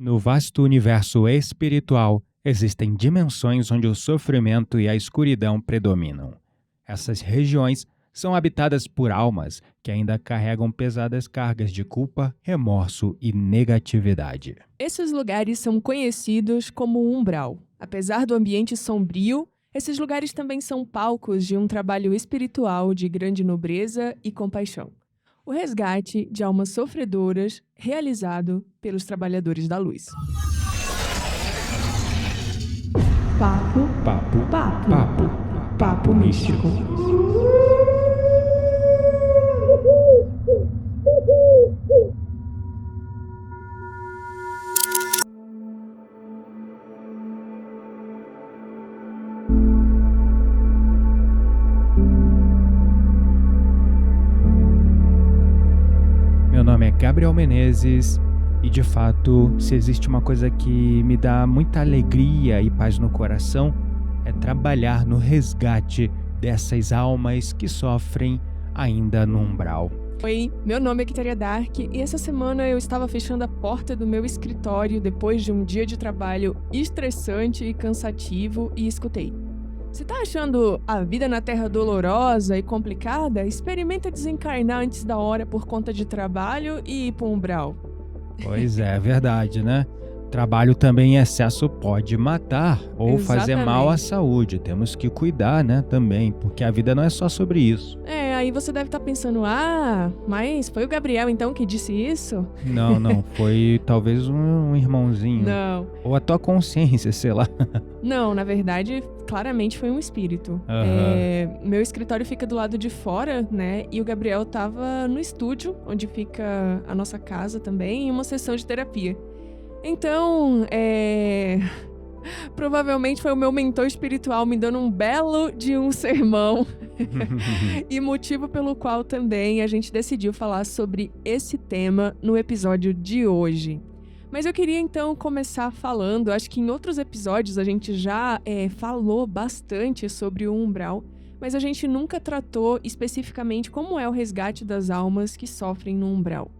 No vasto universo espiritual, existem dimensões onde o sofrimento e a escuridão predominam. Essas regiões são habitadas por almas que ainda carregam pesadas cargas de culpa, remorso e negatividade. Esses lugares são conhecidos como umbral. Apesar do ambiente sombrio, esses lugares também são palcos de um trabalho espiritual de grande nobreza e compaixão. O resgate de almas sofredoras realizado pelos trabalhadores da luz. Papo místico. Meu nome é Gabriel Menezes e, de fato, se existe uma coisa que me dá muita alegria e paz no coração, é trabalhar no resgate dessas almas que sofrem ainda no umbral. Oi, meu nome é Quitéria Dark e essa semana eu estava fechando a porta do meu escritório depois de um dia de trabalho estressante e cansativo e escutei: "Você tá achando a vida na Terra dolorosa e complicada? Experimenta desencarnar antes da hora por conta de trabalho e ir pro umbral." Pois é verdade, né? Trabalho também em excesso pode matar ou fazer mal à saúde. Temos que cuidar, né, também, porque a vida não é só sobre isso. Aí você deve estar pensando: mas foi o Gabriel então que disse isso? Não, foi talvez um irmãozinho. Não. Ou a tua consciência, sei lá. Não, na verdade, claramente foi um espírito. Meu escritório fica do lado de fora, né? E o Gabriel tava no estúdio, onde fica a nossa casa também, em uma sessão de terapia. Então, provavelmente foi o meu mentor espiritual me dando um belo de um sermão. E motivo pelo qual também a gente decidiu falar sobre esse tema no episódio de hoje. Mas eu queria então começar falando, acho que em outros episódios a gente já falou bastante sobre o umbral, mas a gente nunca tratou especificamente como é o resgate das almas que sofrem no umbral.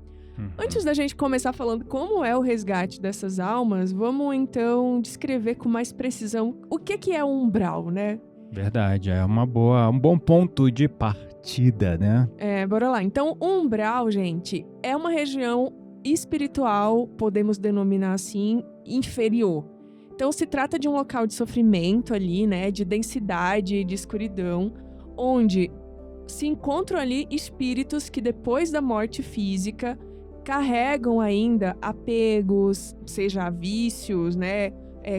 Antes da gente começar falando como é o resgate dessas almas, vamos então descrever com mais precisão o que é o umbral, né? Verdade, é um bom ponto de partida, né? Bora lá. Então, o umbral, gente, é uma região espiritual, podemos denominar assim, inferior. Então, se trata de um local de sofrimento ali, né, de densidade, de escuridão, onde se encontram ali espíritos que depois da morte física carregam ainda apegos, seja a vícios, né,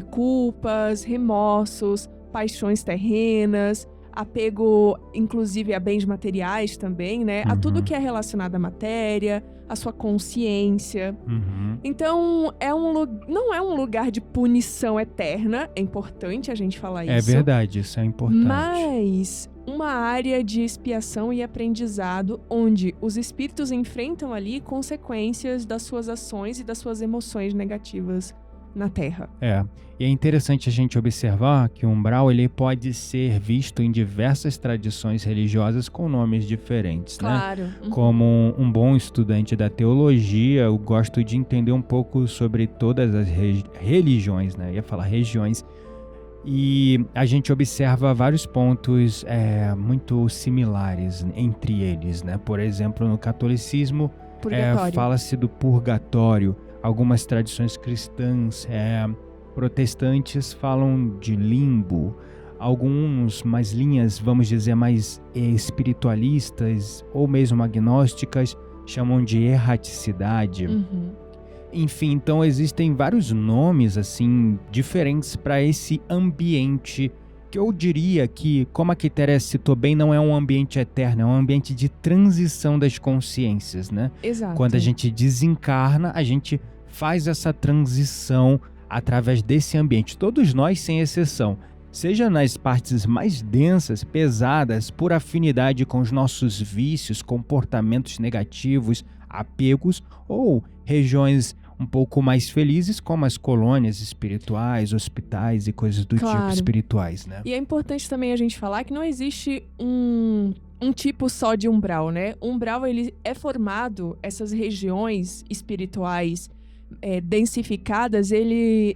culpas, remorsos, paixões terrenas, apego inclusive a bens materiais também, né, a tudo que é relacionado à matéria, à sua consciência. Então, não é um lugar de punição eterna, é importante a gente falar isso. É verdade, isso é importante. Mas uma área de expiação e aprendizado onde os espíritos enfrentam ali consequências das suas ações e das suas emoções negativas na Terra. E é interessante a gente observar que o umbral ele pode ser visto em diversas tradições religiosas com nomes diferentes, claro. né? Como um bom estudante da teologia, eu gosto de entender um pouco sobre todas as religiões, né? Eu ia falar regiões. E a gente observa vários pontos muito similares entre eles, né? Por exemplo, no catolicismo, fala-se do purgatório. Algumas tradições cristãs protestantes falam de limbo. Alguns, mais linhas, vamos dizer, mais espiritualistas ou mesmo agnósticas, chamam de erraticidade. Enfim, então existem vários nomes assim diferentes para esse ambiente que eu diria que, como a Quitéria citou bem, não é um ambiente eterno, é um ambiente de transição das consciências, né? Exato. Quando a gente desencarna, a gente faz essa transição através desse ambiente. Todos nós, sem exceção, seja nas partes mais densas, pesadas, por afinidade com os nossos vícios, comportamentos negativos, apegos, ou regiões um pouco mais felizes, como as colônias espirituais, hospitais e coisas do tipo espirituais, né? E é importante também a gente falar que não existe um tipo só de umbral, né? O umbral, ele é formado, essas regiões espirituais densificadas,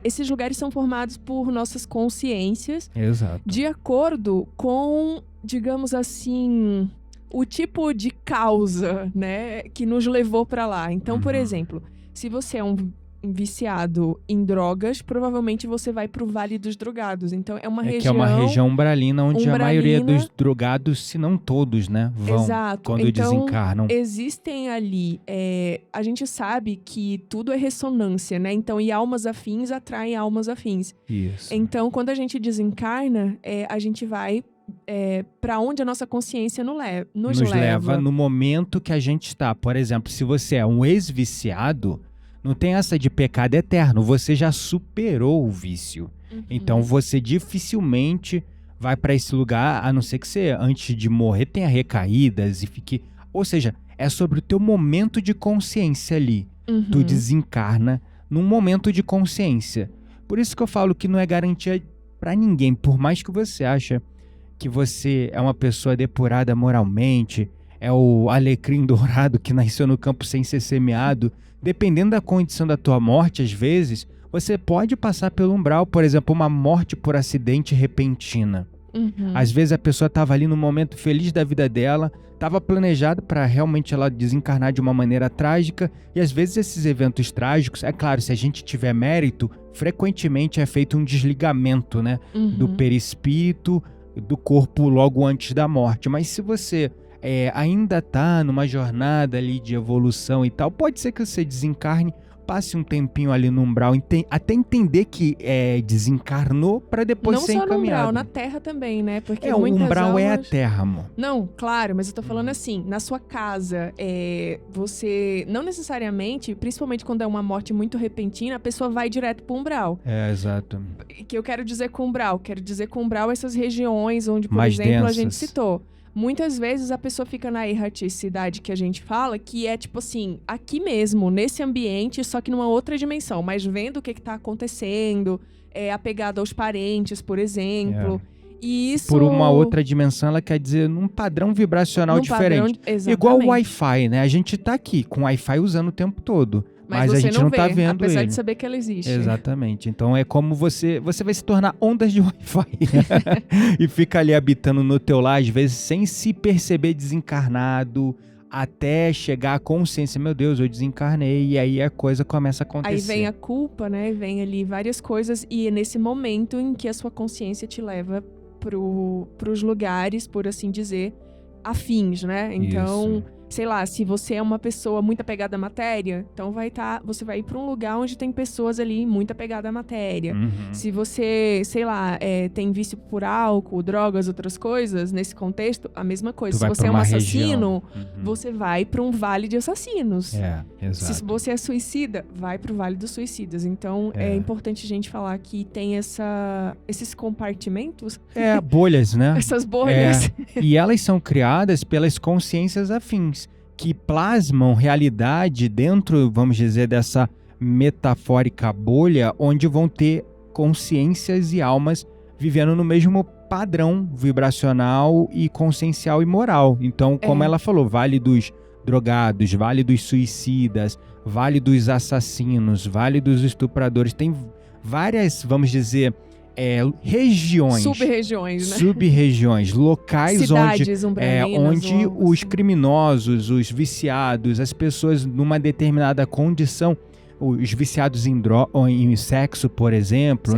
esses lugares são formados por nossas consciências. Exato. De acordo com, digamos assim, o tipo de causa, né, que nos levou para lá. Então, por exemplo, se você é um viciado em drogas, provavelmente você vai pro Vale dos Drogados. Então, é uma região... que é uma região umbralina, onde a maioria dos drogados, se não todos, né, vão. Exato. Quando então, desencarnam. Existem ali... a gente sabe que tudo é ressonância, né? Então, e almas afins atraem almas afins. Isso. Então, quando a gente desencarna, a gente vai para onde a nossa consciência nos leva no momento que a gente está. Por exemplo, se você é um ex-viciado, não tem essa de pecado eterno. Você já superou o vício. Então, você dificilmente vai para esse lugar, a não ser que você, antes de morrer, tenha recaídas e fique... Ou seja, é sobre o teu momento de consciência ali. Tu desencarna num momento de consciência. Por isso que eu falo que não é garantia para ninguém. Por mais que você ache que você é uma pessoa depurada moralmente, é o alecrim dourado que nasceu no campo sem ser semeado, dependendo da condição da tua morte, às vezes, você pode passar pelo umbral, por exemplo, uma morte por acidente repentina. Às vezes a pessoa estava ali no momento feliz da vida dela, estava planejado para realmente ela desencarnar de uma maneira trágica, e às vezes esses eventos trágicos, é claro, se a gente tiver mérito, frequentemente é feito um desligamento, né, do perispírito, do corpo logo antes da morte. Mas se você ainda está numa jornada ali de evolução e tal, pode ser que você desencarne, passe um tempinho ali no umbral, até entender que desencarnou, para depois ser encaminhado. Não só no umbral, na Terra também, né? Porque o umbral almas... é a Terra, amor. Não, claro, mas eu tô falando assim, na sua casa, você, não necessariamente, principalmente quando é uma morte muito repentina, a pessoa vai direto pro umbral. Exato. Que eu quero dizer com umbral? Quero dizer com umbral essas regiões onde, por mais exemplo, densas. A gente citou. Muitas vezes a pessoa fica na erraticidade que a gente fala, que é tipo assim, aqui mesmo, nesse ambiente, só que numa outra dimensão, mas vendo o que tá acontecendo, apegado aos parentes, por exemplo. E isso... Por uma outra dimensão, ela quer dizer num padrão vibracional diferente. Igual o Wi-Fi, né? A gente tá aqui com o Wi-Fi usando o tempo todo. Mas a gente não tá vendo apesar ele. de saber que ela existe. Exatamente. Então é como você vai se tornar ondas de Wi-Fi. E fica ali habitando no teu lar, às vezes sem se perceber desencarnado, até chegar à consciência, meu Deus, eu desencarnei, e aí a coisa começa a acontecer. Aí vem a culpa, né? Vem ali várias coisas, e é nesse momento em que a sua consciência te leva pros lugares, por assim dizer, afins, né? Então... Isso. Sei lá, se você é uma pessoa muito apegada à matéria, então você vai ir para um lugar onde tem pessoas ali muito apegadas à matéria. Se você, sei lá, tem vício por álcool, drogas, outras coisas, nesse contexto, a mesma coisa. Se você é um assassino, você vai para um vale de assassinos. Exato. Se você é suicida, vai para o vale dos suicidas. Então, é importante a gente falar que tem esses compartimentos. Bolhas, né? Essas bolhas. E elas são criadas pelas consciências afins, que plasmam realidade dentro, vamos dizer, dessa metafórica bolha, onde vão ter consciências e almas vivendo no mesmo padrão vibracional e consciencial e moral. Então, como ela falou, vale dos drogados, vale dos suicidas, vale dos assassinos, vale dos estupradores. Tem várias, vamos dizer... regiões, sub-regiões, locais cidades onde os criminosos, os viciados, as pessoas numa determinada condição, os viciados em sexo, por exemplo,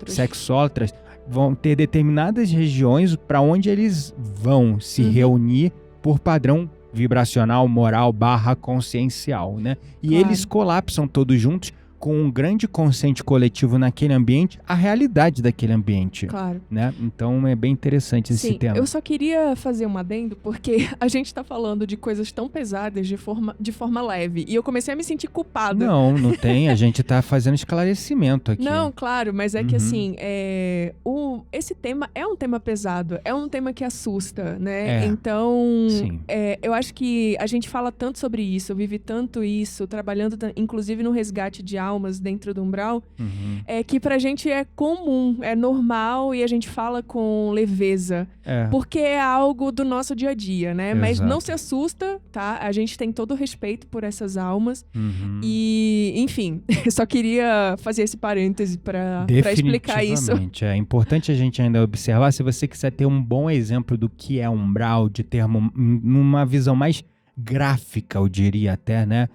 sexólatras, vão ter determinadas regiões para onde eles vão se reunir por padrão vibracional, moral, consciencial, né? E eles colapsam todos juntos com um grande consciente coletivo naquele ambiente, a realidade daquele ambiente. Claro. Né? Então é bem interessante esse tema. Eu só queria fazer um adendo, porque a gente tá falando de coisas tão pesadas de forma leve. E eu comecei a me sentir culpada. Não tem. A gente tá fazendo esclarecimento aqui. Não, claro, mas é que assim, esse tema é um tema pesado, é um tema que assusta, né? Então, eu acho que a gente fala tanto sobre isso, vive tanto isso, trabalhando inclusive no resgate de alma, almas dentro do umbral, Uhum. é que pra gente é comum, é normal e a gente fala com leveza. É. Porque é algo do nosso dia a dia, né? Mas Exato. não se assusta, tá? A gente tem todo o respeito por essas almas. Uhum. E, enfim, só queria fazer esse parêntese pra explicar isso. Definitivamente. É importante a gente ainda observar, se você quiser ter um bom exemplo do que é umbral, de termo, numa visão mais gráfica, eu diria até, né?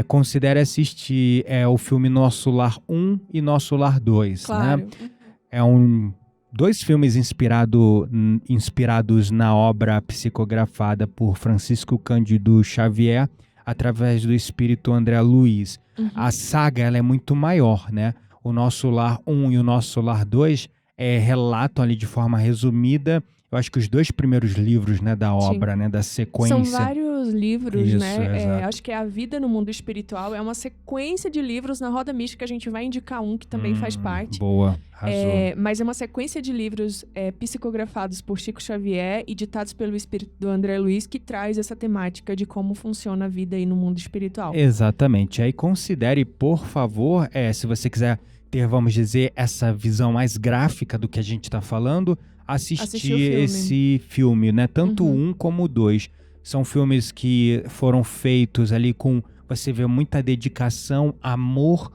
Considere assistir o filme Nosso Lar 1 e Nosso Lar 2, Claro. né? Dois filmes inspirados na obra psicografada por Francisco Cândido Xavier, através do espírito André Luiz. Uhum. A saga ela é muito maior, né? O Nosso Lar 1 e o Nosso Lar 2 relatam ali de forma resumida, eu acho que os 2 primeiros livros, né, da obra, né, da sequência. São vários livros, Isso, né? exato. Acho que A Vida no Mundo Espiritual é uma sequência de livros. Na Roda Mística a gente vai indicar um que também faz parte. Boa, arrasou. Mas é uma sequência de livros psicografados por Chico Xavier e ditados pelo espírito do André Luiz, que traz essa temática de como funciona a vida aí no mundo espiritual. Exatamente. Aí considere, por favor, se você quiser ter, vamos dizer, essa visão mais gráfica do que a gente está falando, assistir esse filme, né? Tanto um como o 2. São filmes que foram feitos ali com, você vê, muita dedicação, amor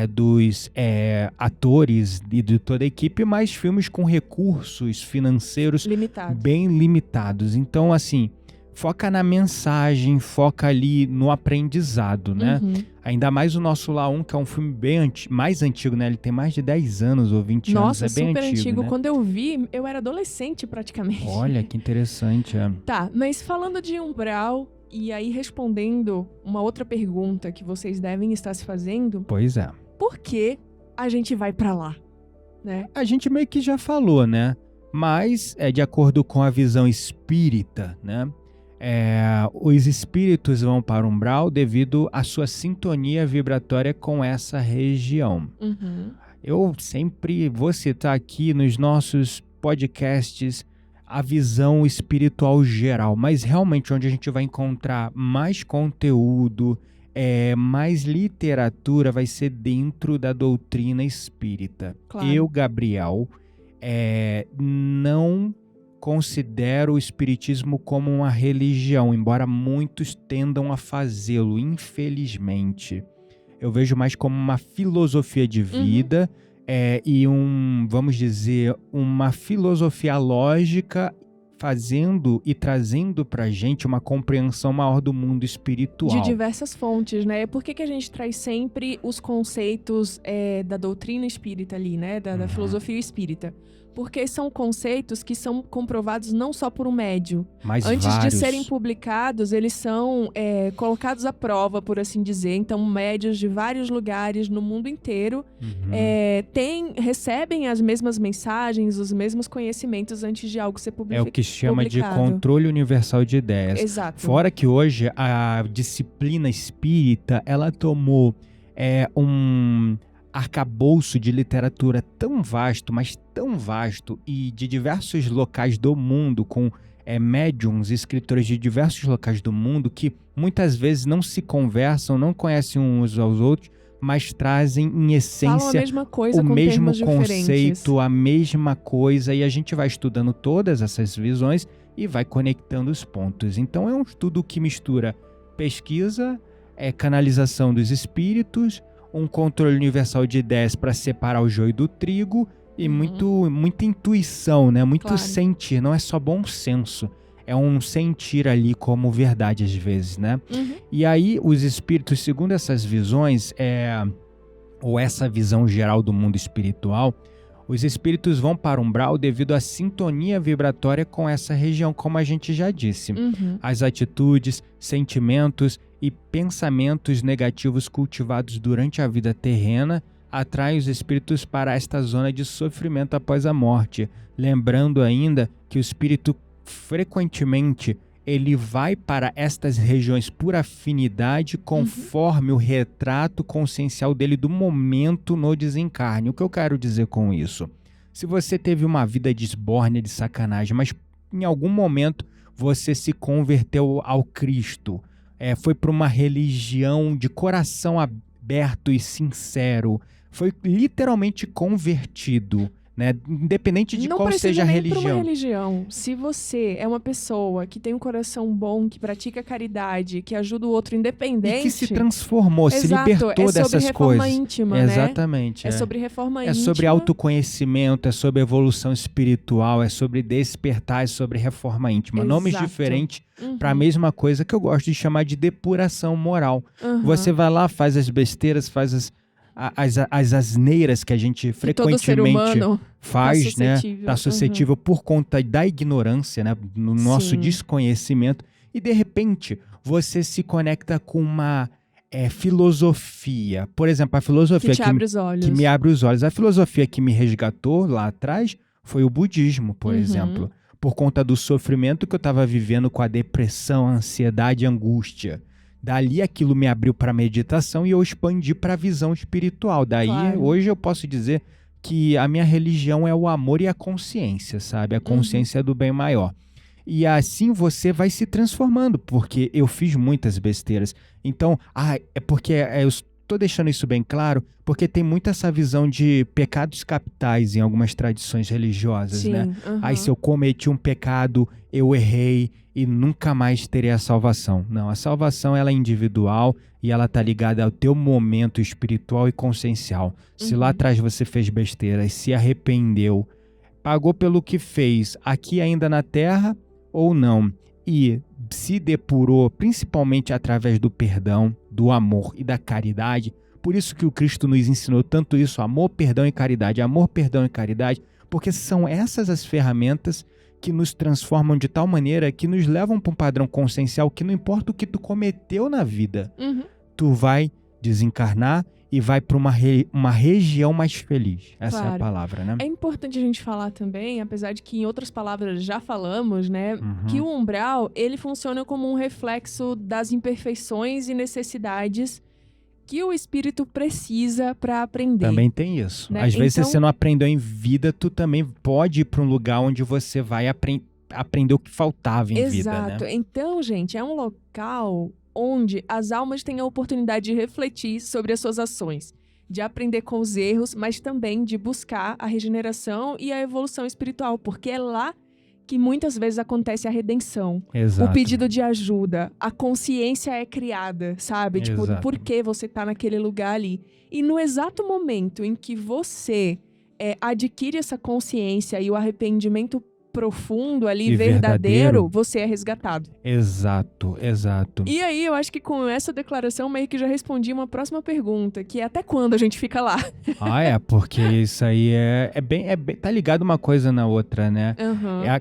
dos atores e de toda a equipe, mas filmes com recursos financeiros bem limitados. Então, assim, foca na mensagem, foca ali no aprendizado, né? Ainda mais o Nosso Lar 1, que é um filme bem mais antigo, né? Ele tem mais de 10 anos ou 20 anos, Nossa, é bem super antigo. né? Quando eu vi, eu era adolescente praticamente. Olha, que interessante. Tá, mas falando de umbral, e aí respondendo uma outra pergunta que vocês devem estar se fazendo. Pois é. Por que a gente vai pra lá, né? A gente meio que já falou, né? Mas, de acordo com a visão espírita, né? Os espíritos vão para o umbral devido à sua sintonia vibratória com essa região. Eu sempre vou citar aqui nos nossos podcasts a visão espiritual geral, mas realmente onde a gente vai encontrar mais conteúdo, mais literatura, vai ser dentro da doutrina espírita. Claro. Eu, Gabriel, não considero o espiritismo como uma religião, embora muitos tendam a fazê-lo, infelizmente. Eu vejo mais como uma filosofia de vida e vamos dizer, uma filosofia lógica, fazendo e trazendo pra gente uma compreensão maior do mundo espiritual. De diversas fontes, né? Por que a gente traz sempre os conceitos da doutrina espírita ali, né? Da filosofia espírita? Porque são conceitos que são comprovados não só por um médium. Mas antes vários. De serem publicados, eles são colocados à prova, por assim dizer. Então, médiuns de vários lugares no mundo inteiro recebem as mesmas mensagens, os mesmos conhecimentos antes de algo ser publicado. É o que chama de controle universal de ideias. Exato. Fora que hoje a disciplina espírita, ela tomou um arcabouço de literatura tão vasto, mas tão vasto, e de diversos locais do mundo, com médiums e escritores de diversos locais do mundo, que muitas vezes não se conversam, não conhecem uns aos outros, mas trazem em essência falam a mesma coisa, o com mesmo termos conceito, diferentes. a mesma coisa, e a gente vai estudando todas essas visões e vai conectando os pontos. Então é um estudo que mistura pesquisa, canalização dos espíritos, um controle universal de ideias para separar o joio do trigo e muita intuição, né? Muito sentir, não é só bom senso. É um sentir ali como verdade às vezes, né? E aí os espíritos, segundo essas visões, ou essa visão geral do mundo espiritual, os espíritos vão para o umbral devido à sintonia vibratória com essa região, como a gente já disse. As atitudes, sentimentos e pensamentos negativos cultivados durante a vida terrena atraem os espíritos para esta zona de sofrimento após a morte. Lembrando ainda que o espírito frequentemente ele vai para estas regiões por afinidade conforme o retrato consciencial dele do momento no desencarne. O que eu quero dizer com isso? Se você teve uma vida de esbórnia, de sacanagem, mas em algum momento você se converteu ao Cristo, foi para uma religião de coração aberto e sincero, foi literalmente convertido, né? Independente de qual seja a Não precisa nem religião. para uma religião. Se você é uma pessoa que tem um coração bom, que pratica caridade, que ajuda o outro independente... E que se transformou, se libertou dessas coisas. Íntima, Exatamente. Né? É sobre reforma íntima. É íntima. sobre autoconhecimento, é sobre evolução espiritual, é sobre despertar, é sobre reforma íntima. Exato. Nomes diferentes para a mesma coisa que eu gosto de chamar de depuração moral. Você vai lá, faz as besteiras, faz as asneiras que a gente frequentemente faz, né? Tá suscetível por conta da ignorância, né? No nosso desconhecimento. E de repente, você se conecta com uma filosofia. Por exemplo, a filosofia que me abre os olhos. A filosofia que me resgatou lá atrás foi o budismo, por exemplo. Por conta do sofrimento que eu estava vivendo com a depressão, a ansiedade, a angústia. Dali aquilo me abriu para a meditação e eu expandi para a visão espiritual. Daí, hoje eu posso dizer que a minha religião é o amor e a consciência, sabe? A consciência do bem maior. E assim você vai se transformando, porque eu fiz muitas besteiras. Então, é porque eu estou deixando isso bem claro, porque tem muito essa visão de pecados capitais em algumas tradições religiosas, né? Aí se eu cometi um pecado, eu errei e nunca mais terei a salvação. Não, a salvação ela é individual e ela tá ligada ao teu momento espiritual e consciencial. Se lá atrás você fez besteira e se arrependeu, pagou pelo que fez aqui ainda na terra ou não, e se depurou principalmente através do perdão, do amor e da caridade. Por isso que o Cristo nos ensinou tanto isso, amor, perdão e caridade, porque são essas as ferramentas que nos transformam de tal maneira que nos levam para um padrão consciencial que não importa o que tu cometeu na vida, tu vai desencarnar e vai para uma região mais feliz. Essa é a palavra, né? É importante a gente falar também, apesar de que em outras palavras já falamos, né? Que o umbral, ele funciona como um reflexo das imperfeições e necessidades que o espírito precisa para aprender. Também tem isso. Né? Às vezes, se você não aprendeu em vida, tu também pode ir para um lugar onde você vai aprender o que faltava em vida, né? Exato. Então, gente, é um local onde as almas têm a oportunidade de refletir sobre as suas ações, de aprender com os erros, mas também de buscar a regeneração e a evolução espiritual, porque é lá que muitas vezes acontece a redenção, Exato. O pedido de ajuda, a consciência é criada, sabe? Tipo, por que você tá naquele lugar ali? E no exato momento em que você adquire essa consciência e o arrependimento profundo ali, verdadeiro, você é resgatado. Exato. E aí, eu acho que com essa declaração meio que já respondi uma próxima pergunta, que é até quando a gente fica lá? Porque isso aí tá ligado uma coisa na outra, né?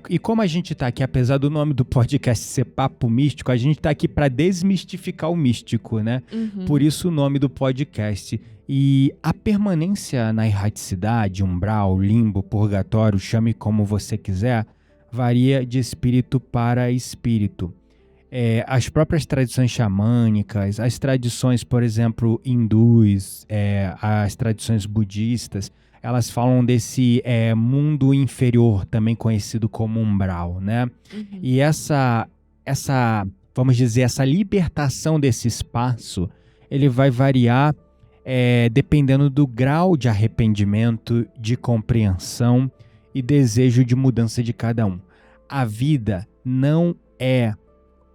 E como a gente tá aqui, apesar do nome do podcast ser Papo Místico, a gente tá aqui para desmistificar o místico, né? Por isso o nome do podcast. E a permanência na erraticidade, umbral, limbo, purgatório, chame como você quiser, varia de espírito para espírito. As próprias tradições xamânicas, as tradições, por exemplo, hindus, as tradições budistas, elas falam desse mundo inferior, também conhecido como umbral, né? E essa, vamos dizer, essa libertação desse espaço, ele vai variar dependendo do grau de arrependimento, de compreensão e desejo de mudança de cada um. A vida não é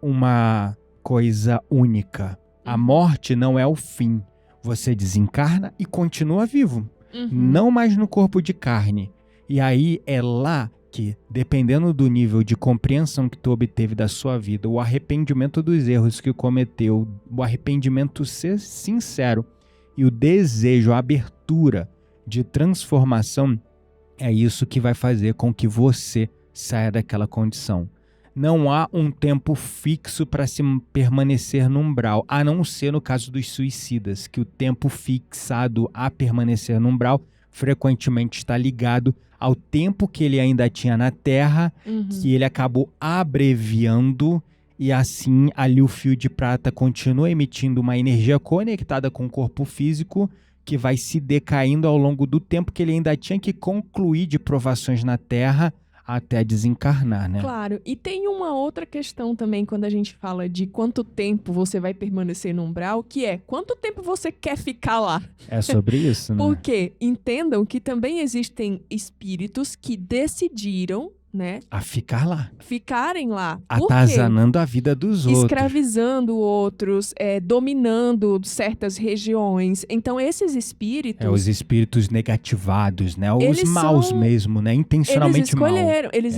uma coisa única. A morte não é o fim. Você desencarna e continua vivo. Não mais no corpo de carne. E aí é lá que, dependendo do nível de compreensão que tu obteve da sua vida, o arrependimento dos erros que cometeu, o arrependimento ser sincero, e o desejo, a abertura de transformação, é isso que vai fazer com que você saia daquela condição. Não há um tempo fixo para se permanecer no umbral, a não ser no caso dos suicidas, que o tempo fixado a permanecer no umbral frequentemente está ligado ao tempo que ele ainda tinha na Terra, que ele acabou abreviando. E assim, ali o fio de prata continua emitindo uma energia conectada com o corpo físico que vai se decaindo ao longo do tempo que ele ainda tinha que concluir de provações na Terra até desencarnar, né? Claro, e tem uma outra questão também quando a gente fala de quanto tempo você vai permanecer no umbral, que é quanto tempo você quer ficar lá. É sobre isso, né? Porque entendam que também existem espíritos que decidiram, né, A ficar lá. ficarem lá. Por quê? Atazanando a vida dos outros. Escravizando outros, dominando certas regiões. Então, esses espíritos... Os espíritos negativados, né? Os Eles maus são- mesmo, né? Intencionalmente Eles mal.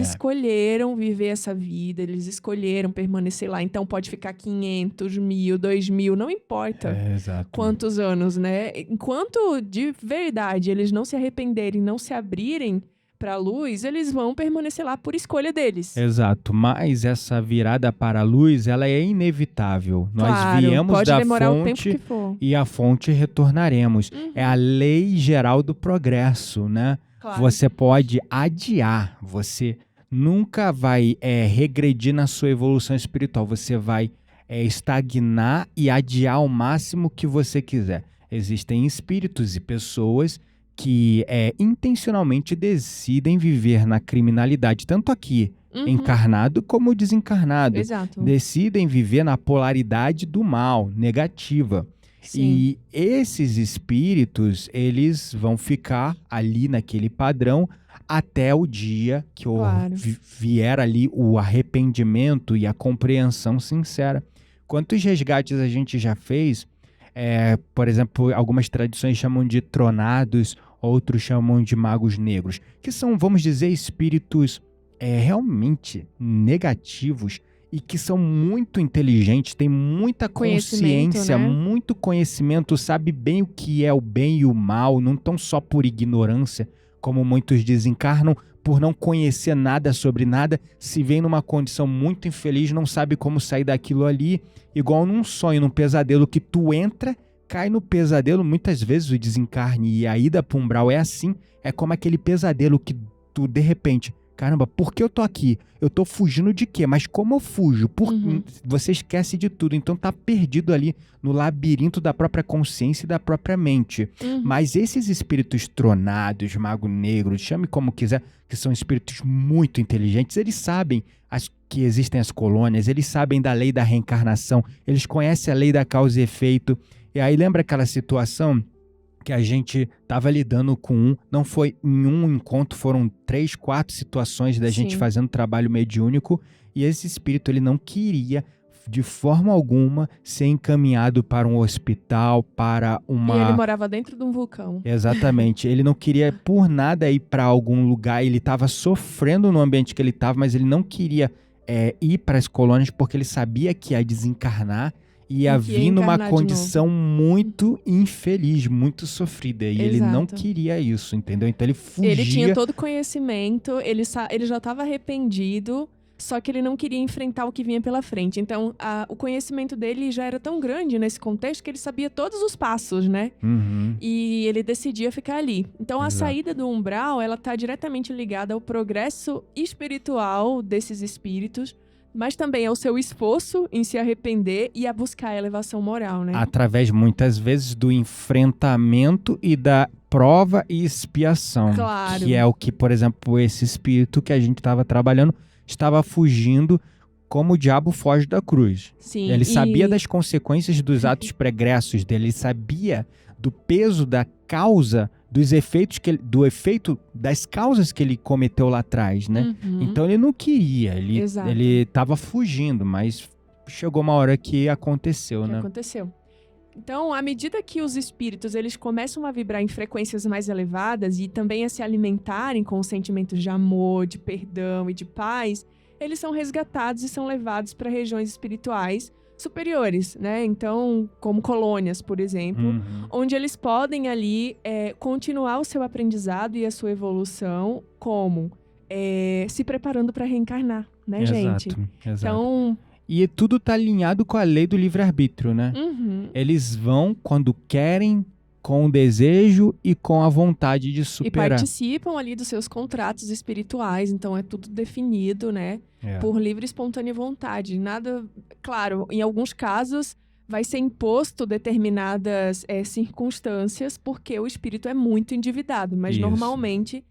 escolheram viver essa vida, eles escolheram permanecer lá. Então, pode ficar 500, 1000, 2000, não importa. Exato. Quantos anos, né? Enquanto de verdade eles não se arrependerem, não se abrirem para a luz, eles vão permanecer lá por escolha deles. Exato, mas essa virada para a luz, ela é inevitável. Nós Claro, viemos pode da demorar o tempo fonte que for. e a fonte retornaremos. Uhum. É a lei geral do progresso, né? Claro. Você pode adiar, você nunca vai regredir na sua evolução espiritual, você vai estagnar e adiar ao máximo que você quiser. Existem espíritos e pessoas que intencionalmente decidem viver na criminalidade, tanto aqui, Uhum. encarnado como desencarnado. Exato. Decidem viver na polaridade do mal, negativa. Sim. E esses espíritos, eles vão ficar ali naquele padrão até o dia que Claro. vier ali o arrependimento e a compreensão sincera. Quantos resgates a gente já fez? Por exemplo, algumas tradições chamam de tronados, outros chamam de magos negros, que são, vamos dizer, espíritos realmente negativos e que são muito inteligentes, têm muita consciência, né? muito conhecimento, sabe bem o que é o bem e o mal, não tão só por ignorância, como muitos desencarnam, por não conhecer nada sobre nada, se vem numa condição muito infeliz, não sabe como sair daquilo ali, igual num sonho, num pesadelo que tu entra, cai no pesadelo, muitas vezes o desencarne e a ida para o umbral é assim, é como aquele pesadelo que tu, de repente, caramba, por que eu tô aqui? Eu tô fugindo de quê? Mas como eu fujo? Uhum. Você esquece de tudo, então tá perdido ali no labirinto da própria consciência e da própria mente. Uhum. Mas esses espíritos tronados, mago negro, chame como quiser, que são espíritos muito inteligentes, eles sabem que existem as colônias, eles sabem da lei da reencarnação, eles conhecem a lei da causa e efeito. E aí lembra aquela situação que a gente estava lidando com não foi em um encontro, foram 3, 4 situações da gente Sim. fazendo trabalho mediúnico, e esse espírito ele não queria de forma alguma ser encaminhado para um hospital, para uma... E ele morava dentro de um vulcão. Exatamente, ele não queria por nada ir para algum lugar, ele estava sofrendo no ambiente que ele estava, mas ele não queria ir para as colônias porque ele sabia que ia desencarnar, ia vir numa condição muito infeliz, muito sofrida. E ele não queria isso, entendeu? Então ele fugia. Ele tinha todo o conhecimento, ele já estava arrependido, só que ele não queria enfrentar o que vinha pela frente. Então, o conhecimento dele já era tão grande nesse contexto que ele sabia todos os passos, né? Uhum. E ele decidia ficar ali. Então, a saída do umbral, ela está diretamente ligada ao progresso espiritual desses espíritos, mas também ao seu esforço em se arrepender e a buscar a elevação moral, né? Através, muitas vezes, do enfrentamento e da prova e expiação. Claro. Que é o que, por exemplo, esse espírito que a gente estava trabalhando estava fugindo como o diabo foge da cruz. Sim, ele sabia das consequências dos atos pregressos dele, ele sabia do peso da causa, dos efeitos do efeito das causas que ele cometeu lá atrás, né? Uhum. Então ele não queria, ele estava fugindo, mas chegou uma hora que aconteceu, né? Aconteceu. Então, à medida que os espíritos eles começam a vibrar em frequências mais elevadas e também a se alimentarem com sentimentos de amor, de perdão e de paz, eles são resgatados e são levados para regiões espirituais superiores, né? Então, como colônias, por exemplo, onde eles podem ali continuar o seu aprendizado e a sua evolução como se preparando para reencarnar, né, gente? Exato. Então... E tudo tá alinhado com a lei do livre-arbítrio, né? Uhum. Eles vão quando querem, com o desejo e com a vontade de superar. E participam ali dos seus contratos espirituais, então é tudo definido, né? Por livre e espontânea vontade. Nada, claro, em alguns casos vai ser imposto determinadas circunstâncias, porque o espírito é muito endividado, mas normalmente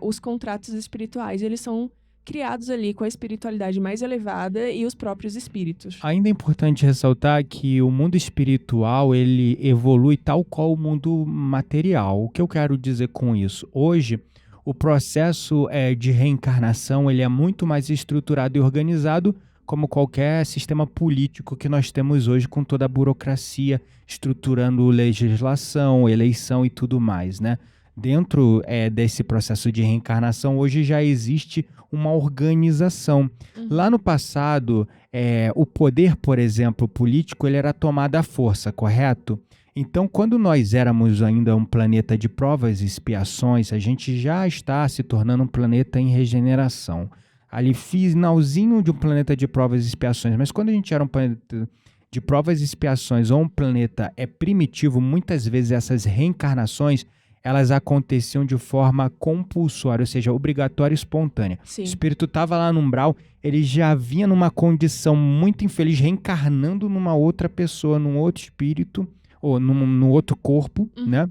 os contratos espirituais, eles são criados ali com a espiritualidade mais elevada e os próprios espíritos. Ainda é importante ressaltar que o mundo espiritual, ele evolui tal qual o mundo material. O que eu quero dizer com isso? Hoje, o processo de reencarnação, ele é muito mais estruturado e organizado como qualquer sistema político que nós temos hoje, com toda a burocracia, estruturando legislação, eleição e tudo mais, né? Dentro desse processo de reencarnação, hoje já existe uma organização. Lá no passado, o poder, por exemplo, político, ele era tomado à força, correto? Então, quando nós éramos ainda um planeta de provas e expiações, a gente já está se tornando um planeta em regeneração. Ali, finalzinho de um planeta de provas e expiações. Mas quando a gente era um planeta de provas e expiações ou um planeta primitivo, muitas vezes essas reencarnações elas aconteciam de forma compulsória, ou seja, obrigatória e espontânea. Sim. O espírito estava lá no umbral, ele já vinha numa condição muito infeliz, reencarnando numa outra pessoa, num outro espírito, ou num outro corpo, né?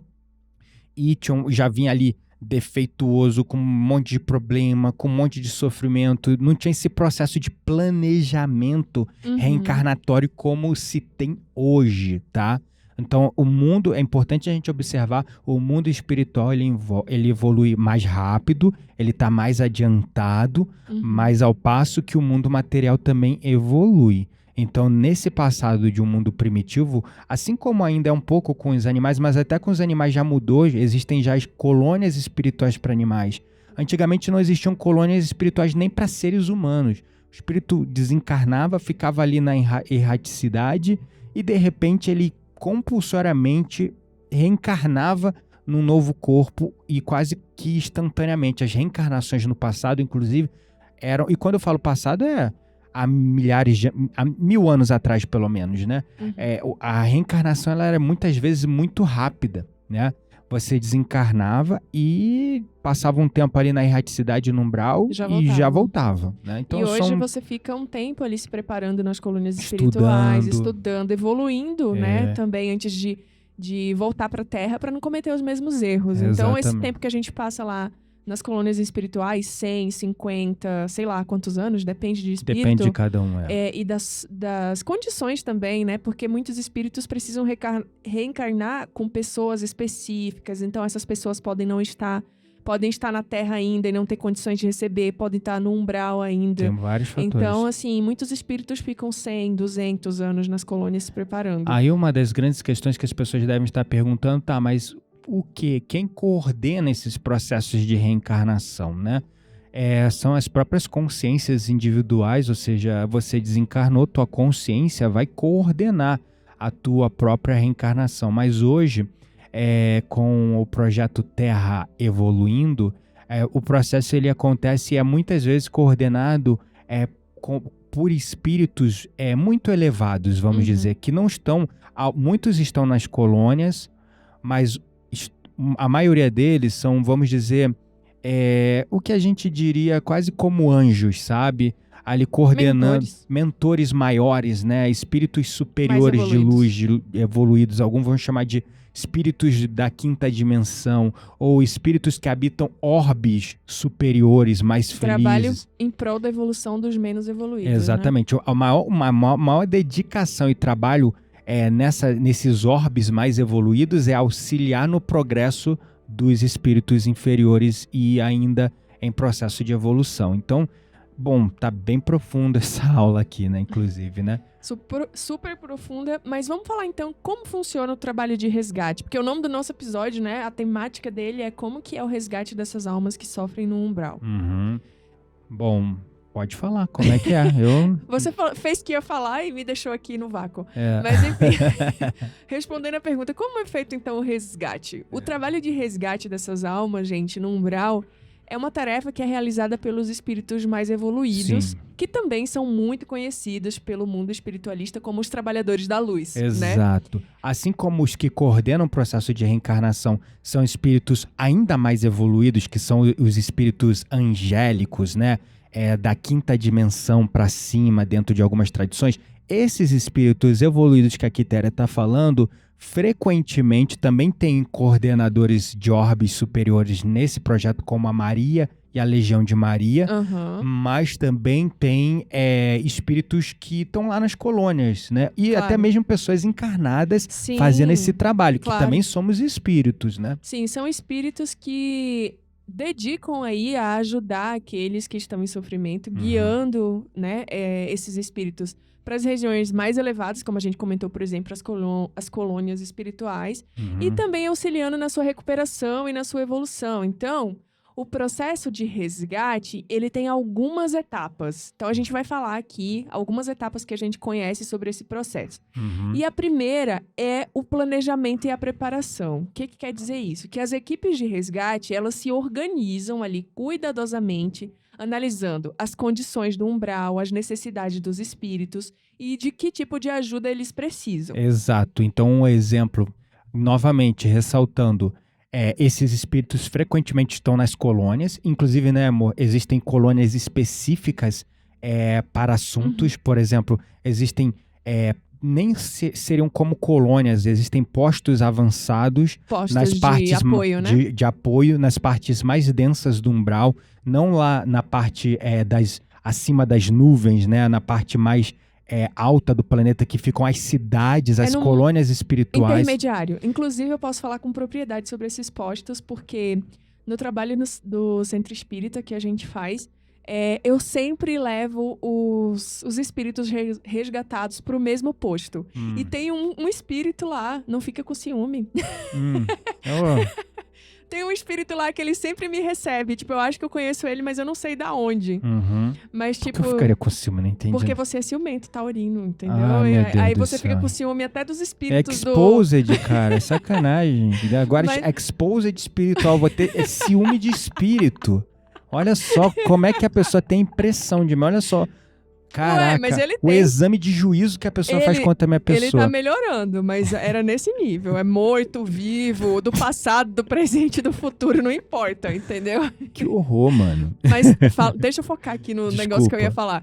E já vinha ali defeituoso, com um monte de problema, com um monte de sofrimento. Não tinha esse processo de planejamento reencarnatório como se tem hoje, tá? Então, o mundo, é importante a gente observar, o mundo espiritual, ele evolui mais rápido, ele está mais adiantado, mas ao passo que o mundo material também evolui. Então, nesse passado de um mundo primitivo, assim como ainda é um pouco com os animais, mas até com os animais já mudou, existem já as colônias espirituais para animais. Antigamente não existiam colônias espirituais nem para seres humanos. O espírito desencarnava, ficava ali na erraticidade e, de repente, ele compulsoriamente reencarnava num novo corpo e quase que instantaneamente. As reencarnações no passado, inclusive, eram... E quando eu falo passado, há 1000 anos atrás, pelo menos, né? A reencarnação, ela era muitas vezes muito rápida, né? Você desencarnava e passava um tempo ali na erraticidade no umbral e já voltava, né? Então, e hoje você fica um tempo ali se preparando nas colônias espirituais, estudando, evoluindo, né? Também antes de voltar para a Terra para não cometer os mesmos erros. Então, esse tempo que a gente passa lá nas colônias espirituais, 100, 50, sei lá quantos anos, depende de espírito. Depende de cada um, e das condições também, né? Porque muitos espíritos precisam reencarnar com pessoas específicas. Então, essas pessoas podem estar na Terra ainda e não ter condições de receber, podem estar no umbral ainda. Tem vários fatores. Então, assim, muitos espíritos ficam 100, 200 anos nas colônias se preparando. Aí uma das grandes questões que as pessoas devem estar perguntando, mas o quê? Quem coordena esses processos de reencarnação, né? São as próprias consciências individuais, ou seja, você desencarnou, tua consciência vai coordenar a tua própria reencarnação. Mas hoje, com o projeto Terra evoluindo, o processo ele acontece e é muitas vezes coordenado por espíritos muito elevados, vamos dizer, que não estão... Muitos estão nas colônias, mas a maioria deles são, vamos dizer, o que a gente diria quase como anjos, sabe? Ali coordenando mentores maiores, né? Espíritos superiores de luz, evoluídos. Alguns vão chamar de espíritos da quinta dimensão ou espíritos que habitam orbes superiores, mais felizes. Trabalho em prol da evolução dos menos evoluídos. Exatamente. Né? Uma maior dedicação e trabalho nesses orbes mais evoluídos é auxiliar no progresso dos espíritos inferiores e ainda em processo de evolução. Então, bom, tá bem profunda essa aula aqui, né, inclusive, né? Super profunda, mas vamos falar então como funciona o trabalho de resgate, porque o nome do nosso episódio, né, a temática dele é como que é o resgate dessas almas que sofrem no umbral. Bom... Pode falar, como é que é? Você fez que ia falar e me deixou aqui no vácuo. Mas enfim, respondendo a pergunta, como é feito então o resgate? O trabalho de resgate dessas almas, no umbral, é uma tarefa que é realizada pelos espíritos mais evoluídos, que também são muito conhecidos pelo mundo espiritualista como os trabalhadores da luz. Exato. Né? Assim como os que coordenam o processo de reencarnação são espíritos ainda mais evoluídos, que são os espíritos angélicos, né? Da quinta dimensão para cima, dentro de algumas tradições, esses espíritos evoluídos que a Quitéria está falando Frequentemente também tem coordenadores de orbes superiores nesse projeto, como a Maria e a Legião de Maria, mas também tem espíritos que estão lá nas colônias, né? E até mesmo pessoas encarnadas fazendo esse trabalho, que também somos espíritos, né? Sim, são espíritos que dedicam aí a ajudar aqueles que estão em sofrimento, guiando, né, esses espíritos para as regiões mais elevadas, como a gente comentou, por exemplo, as colônias espirituais, e também auxiliando na sua recuperação e na sua evolução. Então, o processo de resgate, ele tem algumas etapas. Então, a gente vai falar aqui algumas etapas que a gente conhece sobre esse processo. E a primeira é o planejamento e a preparação. O que quer dizer isso? Que as equipes de resgate, elas se organizam ali cuidadosamente, analisando as condições do umbral, as necessidades dos espíritos e de que tipo de ajuda eles precisam. Exato. Então, um exemplo, novamente, ressaltando... esses espíritos frequentemente estão nas colônias, inclusive, né, amor, existem colônias específicas para assuntos, por exemplo, existem, nem seriam como colônias, existem postos avançados nas partes de apoio, né? de apoio, nas partes mais densas do umbral, não lá na parte acima das nuvens, né, na parte mais alta do planeta, que ficam as cidades, as colônias espirituais. Intermediário. Inclusive, eu posso falar com propriedade sobre esses postos, porque no trabalho do Centro Espírita que a gente faz, eu sempre levo os espíritos resgatados para o mesmo posto. E tem um espírito lá, não fica com ciúme. Tem um espírito lá que ele sempre me recebe. Tipo, eu acho que eu conheço ele, mas eu não sei da onde. Mas, tipo... Por que eu ficaria com ciúme? Não entendi. Porque você é ciumento, taurino, entendeu? Aí você fica com ciúme até dos espíritos Exposed, cara. É sacanagem. Agora, exposed espiritual. Vou ter ciúme de espírito. Olha só como é que a pessoa tem impressão de mim. Olha só. Caraca, mas ele o exame de juízo que a pessoa faz contra a minha pessoa. Ele tá melhorando, mas era nesse nível. É morto, vivo, do passado, do presente, do futuro, não importa, entendeu? Que horror, mano. Mas deixa eu focar aqui no negócio que eu ia falar.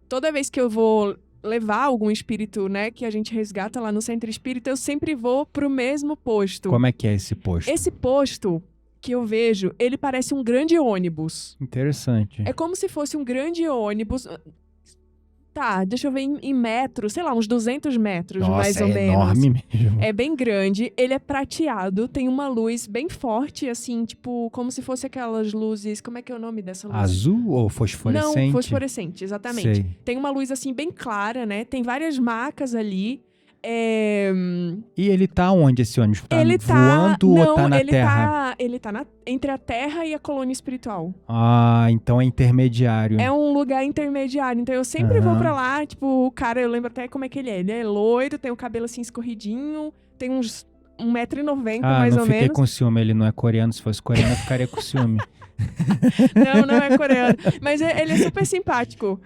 Toda vez que eu vou levar algum espírito, né, que a gente resgata lá no Centro Espírita, eu sempre vou pro mesmo posto. Como é que é esse posto? Esse posto... que eu vejo, ele parece um grande ônibus. Interessante. É como se fosse um grande ônibus. Tá, deixa eu ver em metros, sei lá, uns 200 metros, mais ou menos. É enorme mesmo. É bem grande, ele é prateado, tem uma luz bem forte, assim, tipo, como se fosse aquelas luzes... Como é que é o nome dessa luz? Azul ou fosforescente? Não, fosforescente, exatamente. Sei. Tem uma luz, assim, bem clara, né? Tem várias macas ali. E ele tá onde, esse ônibus? Tá voando ou tá na Terra? Ele tá entre a Terra e a colônia espiritual. Ah, então é intermediário. É um lugar intermediário. Então eu sempre vou pra lá, tipo, o cara, eu lembro até como é que ele é. Ele é loiro, tem o cabelo assim escorridinho, tem uns 1,90 m mais ou menos. Não fiquei com ciúme, ele não é coreano. Se fosse coreano, eu ficaria com ciúme. Não é coreano. Mas ele é super simpático.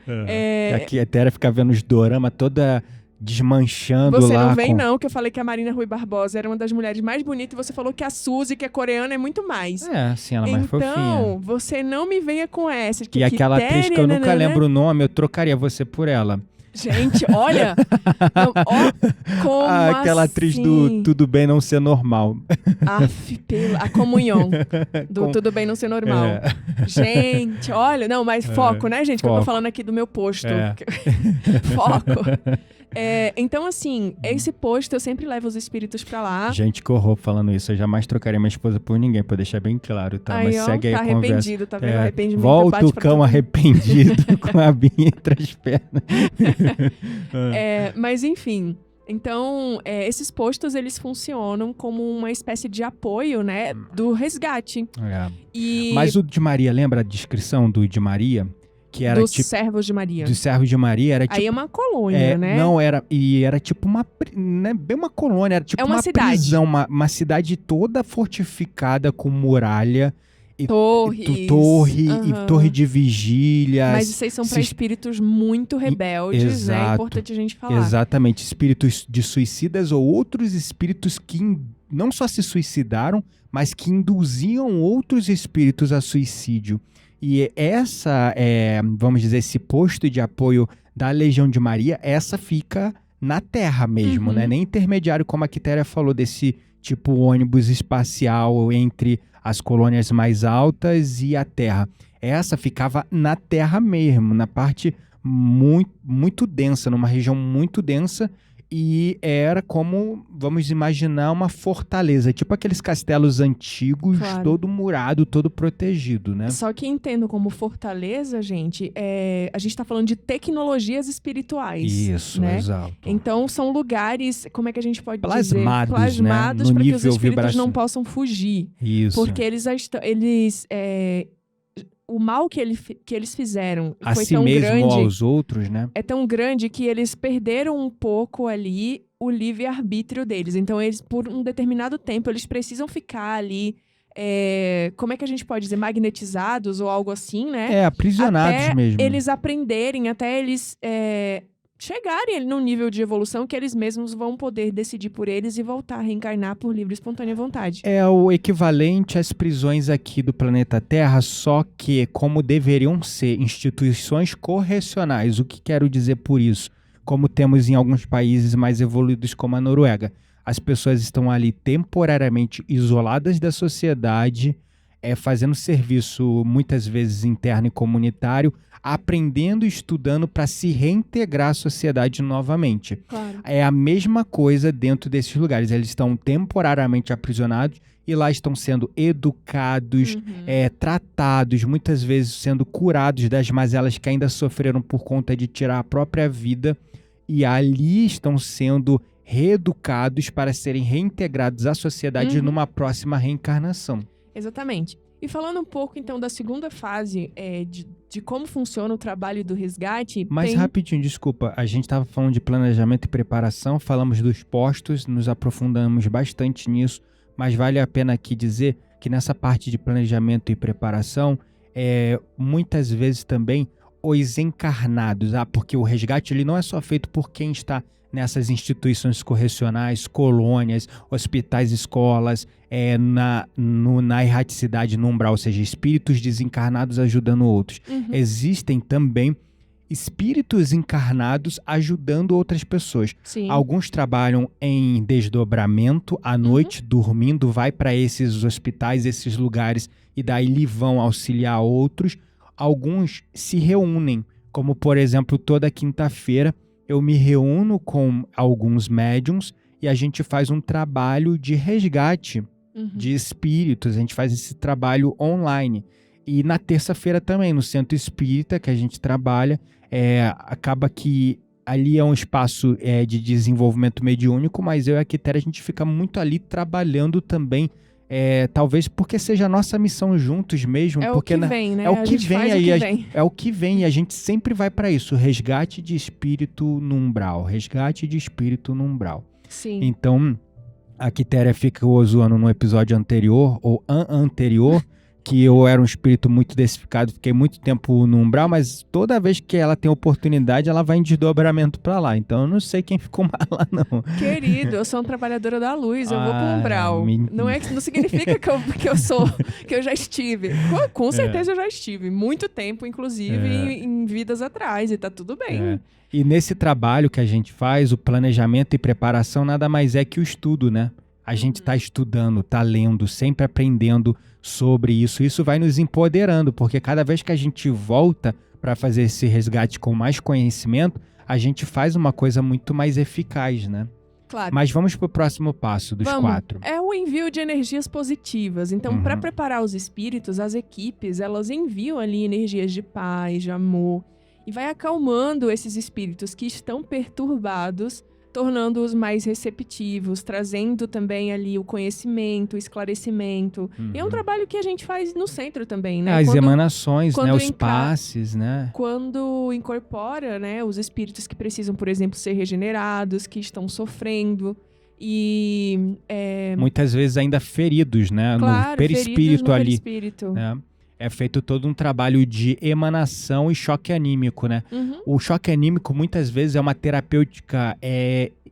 Aqui a Terra fica vendo os dorama toda... desmanchando lá. Você não vem não, que eu falei que a Marina Rui Barbosa era uma das mulheres mais bonitas, e você falou que a Suzy, que é coreana, é muito mais. Sim, ela é mais fofinha. Então, você não me venha com essa. E aquela atriz que eu nunca lembro o nome, eu trocaria você por ela. Gente, olha! Como aquela atriz do Tudo Bem Não Ser Normal. A comunhão do Tudo Bem Não Ser Normal. Gente, olha, não, mas foco, né, gente? Foco. Que eu tô falando aqui do meu posto. Foco. Então, assim, esse posto eu sempre levo os espíritos pra lá. Gente, que horror falando isso. Eu jamais trocaria minha esposa por ninguém, pra deixar bem claro, tá? Mas segue aí a conversa. Arrependido, tá vendo? Arrependimento. Volta o cão arrependido com a binha entre as pernas. Mas, enfim... Então, esses postos, eles funcionam como uma espécie de apoio, né, do resgate. Mas o de Maria, lembra a descrição do de Maria? Que era dos servos de Maria. Dos servos de Maria, era tipo... Aí é uma colônia, né? Não, era tipo uma... Né, bem uma colônia, era tipo uma prisão. Uma cidade toda fortificada com muralha. Torre e torre de vigília. Mas isso aí são para espíritos muito rebeldes, né? É importante a gente falar. Exatamente, espíritos de suicidas ou outros espíritos que não só se suicidaram, mas que induziam outros espíritos a suicídio. E vamos dizer, esse posto de apoio da Legião de Maria, essa fica na Terra mesmo, né? Nem intermediário, como a Quitéria falou, desse tipo ônibus espacial entre as colônias mais altas e a Terra. Essa ficava na Terra mesmo, na parte muito, muito densa, numa região muito densa, e era como, vamos imaginar, uma fortaleza, tipo aqueles castelos antigos, Claro. todo murado, todo protegido, né? Só que entendo como fortaleza, gente, a gente tá falando de tecnologias espirituais. Isso, né? exato. Então, são lugares, como é que a gente pode Plasmados, dizer? Plasmados, né? No para que os nível espíritos não vibracional. possam fugir. Isso. Porque o mal que eles fizeram A foi si tão mesmo grande. ou aos outros, né? É tão grande que eles perderam um pouco ali o livre-arbítrio deles. Então, eles, por um determinado tempo, eles precisam ficar ali, como é que a gente pode dizer? Magnetizados ou algo assim, né? Aprisionados Até mesmo. eles aprenderem, até eles chegarem ali num nível de evolução que eles mesmos vão poder decidir por eles e voltar a reencarnar por livre e espontânea vontade. É o equivalente às prisões aqui do planeta Terra, só que como deveriam ser instituições correcionais. O que quero dizer por isso? Como temos em alguns países mais evoluídos como a Noruega. As pessoas estão ali temporariamente isoladas da sociedade, fazendo serviço muitas vezes interno e comunitário, aprendendo e estudando para se reintegrar à sociedade novamente. Claro. É a mesma coisa dentro desses lugares. Eles estão temporariamente aprisionados e lá estão sendo educados, tratados, muitas vezes sendo curados das mazelas que ainda sofreram por conta de tirar a própria vida, e ali estão sendo reeducados para serem reintegrados à sociedade numa próxima reencarnação. Exatamente. E falando um pouco, então, da segunda fase de como funciona o trabalho do resgate... Mas rapidinho, desculpa, a gente estava falando de planejamento e preparação, falamos dos postos, nos aprofundamos bastante nisso, mas vale a pena aqui dizer que nessa parte de planejamento e preparação, muitas vezes também os encarnados, porque o resgate ele não é só feito por quem está nessas instituições correcionais, colônias, hospitais, escolas, na erraticidade, no umbral, ou seja, espíritos desencarnados ajudando outros. Existem também espíritos encarnados ajudando outras pessoas. Sim. Alguns trabalham em desdobramento, à noite, dormindo, vai para esses hospitais, esses lugares, e daí vão auxiliar outros. Alguns se reúnem, como por exemplo, toda quinta-feira, eu me reúno com alguns médiums e a gente faz um trabalho de resgate de espíritos. A gente faz esse trabalho online. E na terça-feira também, no Centro Espírita, que a gente trabalha, acaba que ali é um espaço de desenvolvimento mediúnico, mas eu e a Quitéria, a gente fica muito ali trabalhando também, talvez porque seja a nossa missão juntos mesmo. É porque o que vem, né? É o que vem aí. É o que vem e a gente sempre vai para isso. Resgate de espírito no umbral. Resgate de espírito no umbral. Sim. Então, a Quitéria ficou zoando no episódio anterior, ou anterior, que eu era um espírito muito densificado, fiquei muito tempo no umbral, mas toda vez que ela tem oportunidade, ela vai em desdobramento pra lá. Então eu não sei quem ficou mais lá, não. Querido, eu sou uma trabalhadora da luz, eu vou pro umbral. Não significa que eu já estive. Com certeza eu já estive. Muito tempo, inclusive, em vidas atrás, e tá tudo bem. E nesse trabalho que a gente faz, o planejamento e preparação nada mais é que o estudo, né? A gente tá estudando, tá lendo, sempre aprendendo sobre isso. Isso vai nos empoderando, porque cada vez que a gente volta para fazer esse resgate com mais conhecimento, a gente faz uma coisa muito mais eficaz, né? Claro. Mas vamos pro próximo passo dos 4. É o envio de energias positivas. Então, para preparar os espíritos, as equipes, elas enviam ali energias de paz, de amor, e vai acalmando esses espíritos que estão perturbados, tornando-os mais receptivos, trazendo também ali o conhecimento, o esclarecimento. E é um trabalho que a gente faz no centro também, né? As emanações, né? Os passes, né? Quando incorpora, né, os espíritos que precisam, por exemplo, ser regenerados, que estão sofrendo e... muitas vezes ainda feridos, né? Claro, no perispírito ali. Perispírito. Né? É feito todo um trabalho de emanação e choque anímico, né? O choque anímico, muitas vezes, é uma terapêutica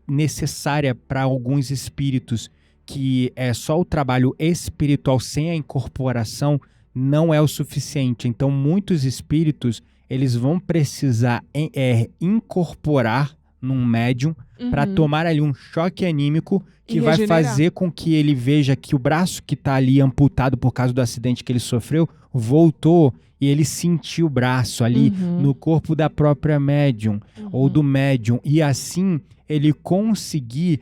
necessária para alguns espíritos, que só o trabalho espiritual sem a incorporação não é o suficiente. Então, muitos espíritos, eles vão precisar incorporar num médium para Uhum. tomar ali um choque anímico que E vai regenerar. fazer com que ele veja que o braço que tá ali amputado por causa do acidente que ele sofreu voltou e ele sentiu o braço ali Uhum. no corpo da própria médium ou Uhum. do médium, e assim ele conseguir